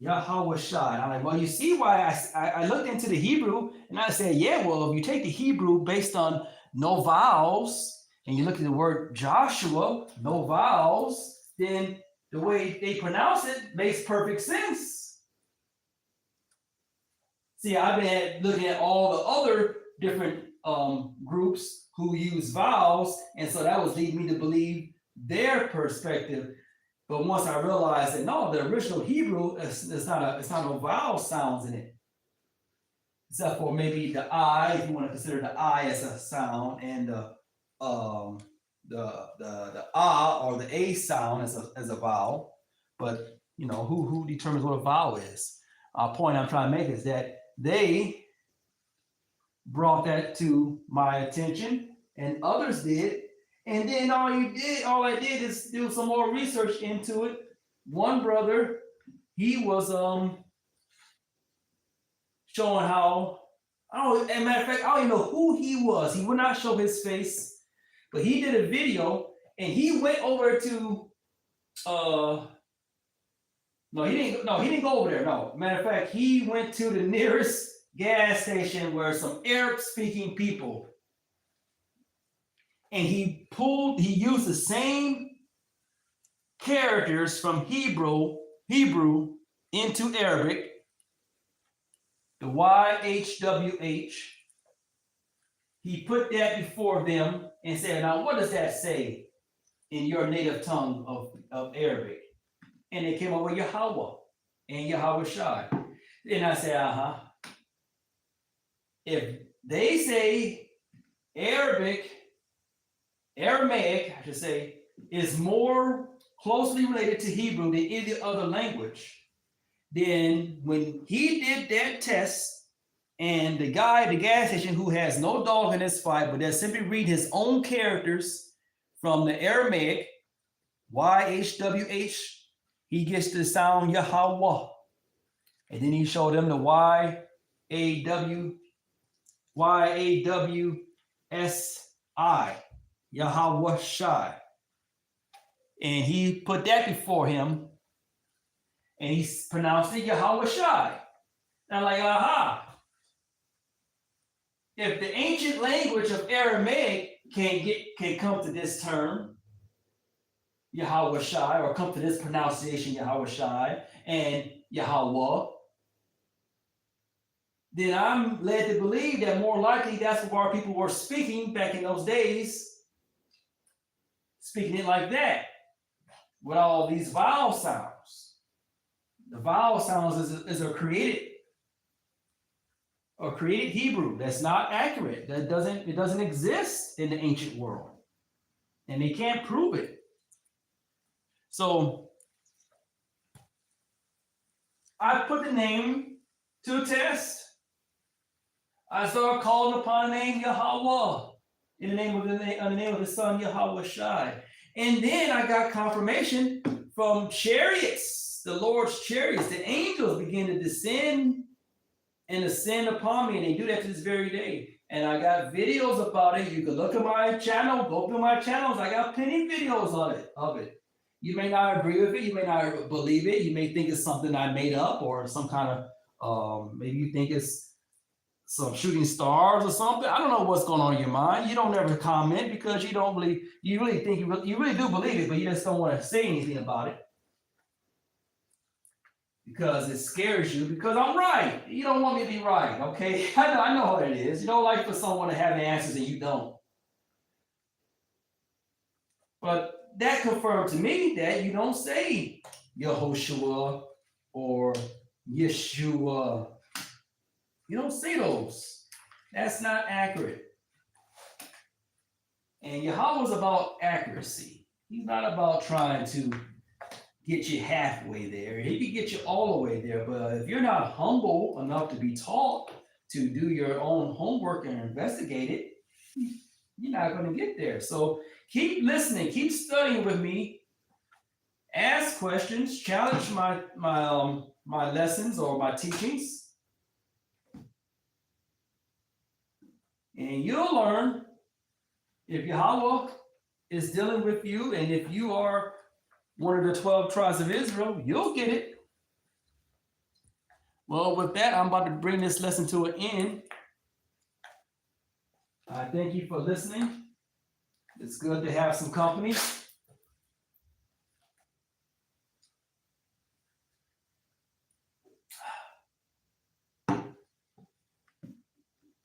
Yahweh Shai. I'm like, well, you see why I looked into the Hebrew, and I said, yeah, well, if you take the Hebrew based on no vowels, and you look at the word Joshua, no vowels, then the way they pronounce it makes perfect sense. See, I've been looking at all the other different groups who use vowels, and so that was leading me to believe their perspective. But once I realized that no, the original Hebrew it's not no vowel sounds in it, except for maybe the I, if you want to consider the I as a sound, and the ah or the A sound as a vowel. But who determines what a vow is. Point I'm trying to make is that they brought that to my attention, and others did. And then all I did is do some more research into it. One brother, he was showing how, as a matter of fact, I don't even know who he was. He would not show his face, but he did a video and he went over to no, he didn't go over there. No. Matter of fact, he went to the nearest gas station where some Arab speaking people, and he used the same characters from Hebrew into Arabic, the YHWH. He put that before them and said, now what does that say in your native tongue of Arabic? And they came up with Yahweh and Yahweh Shai. And I said, if they say Aramaic, I should say, is more closely related to Hebrew than any other language, then when he did that test, and the guy at the gas station who has no dog in this fight, but that simply read his own characters from the Aramaic, YHWH, he gets the sound Yahweh. And then he showed them the YAWSI, Yahweh Shai. And he put that before him, and he pronounced it Yahweh Shai. And I'm like, if the ancient language of Aramaic can come to this term, Yahweh Shai, or come to this pronunciation, Yahweh Shai, and Yahweh, then I'm led to believe that more likely that's what our people were speaking back in those days, speaking it like that, with all these vowel sounds. The vowel sounds is a created Hebrew that's not accurate. It doesn't exist in the ancient world, and they can't prove it. So I put the name to a test. I started calling upon the name Yahweh in the name of the Son Yahweh Shai, and then I got confirmation from chariots, the Lord's chariots. The angels begin to descend and ascend upon me, and they do that to this very day. And I got videos about it. You can look at my channel, go through my channels. I got plenty videos of it. You may not agree with it. You may not believe it. You may think it's something I made up, or some kind of, maybe you think it's some shooting stars or something. I don't know what's going on in your mind. You don't ever comment because you don't believe, you really think, you really do believe it, but you just don't want to say anything about it because it scares you, because I'm right. You don't want me to be right, okay? I know what it is. You don't like for someone to have the answers and you don't. But that confirmed to me that you don't say Yehoshua or Yeshua. You don't say those. That's not accurate. And Yahweh is about accuracy. He's not about trying to get you halfway there. He can get you all the way there, but if you're not humble enough to be taught to do your own homework and investigate it, you're not going to get there. So keep listening, keep studying with me, ask questions, challenge my lessons or my teachings, and you'll learn if Yahweh is dealing with you, and if you are one of the 12 tribes of Israel, you'll get it. Well, with that, I'm about to bring this lesson to an end. I thank you for listening. It's good to have some company.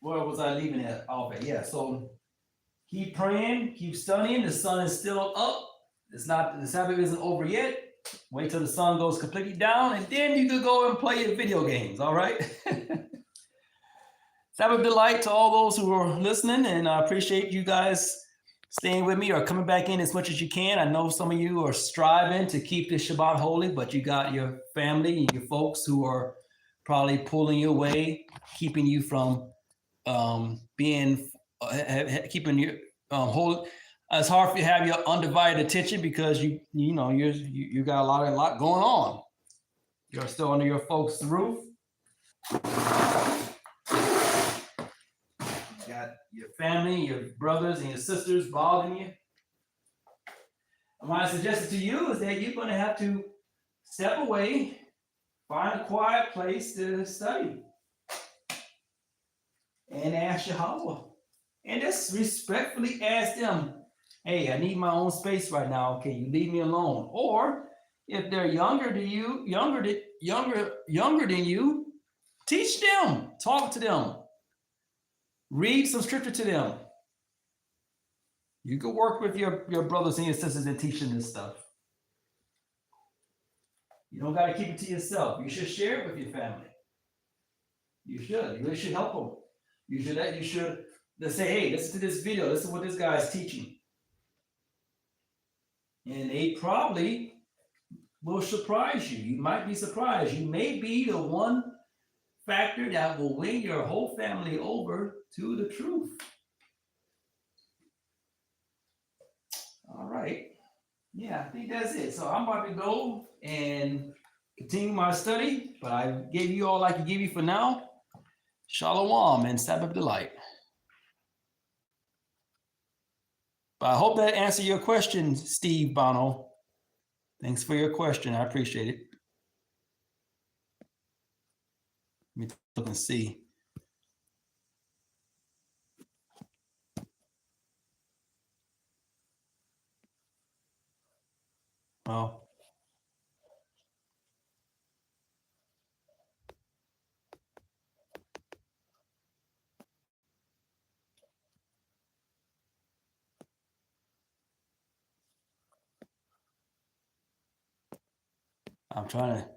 Where was I leaving it off at? Yeah, so keep praying, keep studying. The sun is still up. The Sabbath isn't over yet. Wait till the sun goes completely down, and then you can go and play your video games, all right? Sabbath delight to all those who are listening, and I appreciate you guys staying with me or coming back in as much as you can. I know some of you are striving to keep the Shabbat holy, but you got your family and your folks who are probably pulling you away, keeping you from being keeping your whole. It's hard for you to have your undivided attention because you got a lot going on. You're still under your folks' roof. You got your family, your brothers and your sisters bothering you. And what I suggested to you is that you're going to have to step away, find a quiet place to study, and ask Yahweh. And just respectfully ask them, hey, I need my own space right now. Can you leave me alone? Or if they're younger than you, teach them, talk to them, read some scripture to them. You can work with your brothers and your sisters in teaching this stuff. You don't got to keep it to yourself. You should share it with your family. You should. You should help them. You should say, hey, listen to this video. Listen to what this guy is teaching. And they probably will surprise you. You might be surprised. You may be the one factor that will win your whole family over to the truth. All right. Yeah, I think that's it. So I'm about to go and continue my study, but I gave you all I can give you for now. Shalom and Sabbath delight. But I hope that answered your question, Steve Bono. Thanks for your question. I appreciate it. Let me look and see. Oh. I'm trying to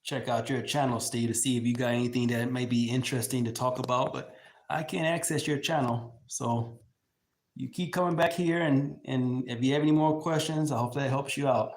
check out your channel, Steve, to see if you got anything that may be interesting to talk about, but I can't access your channel. So you keep coming back here, and if you have any more questions, I hope that helps you out.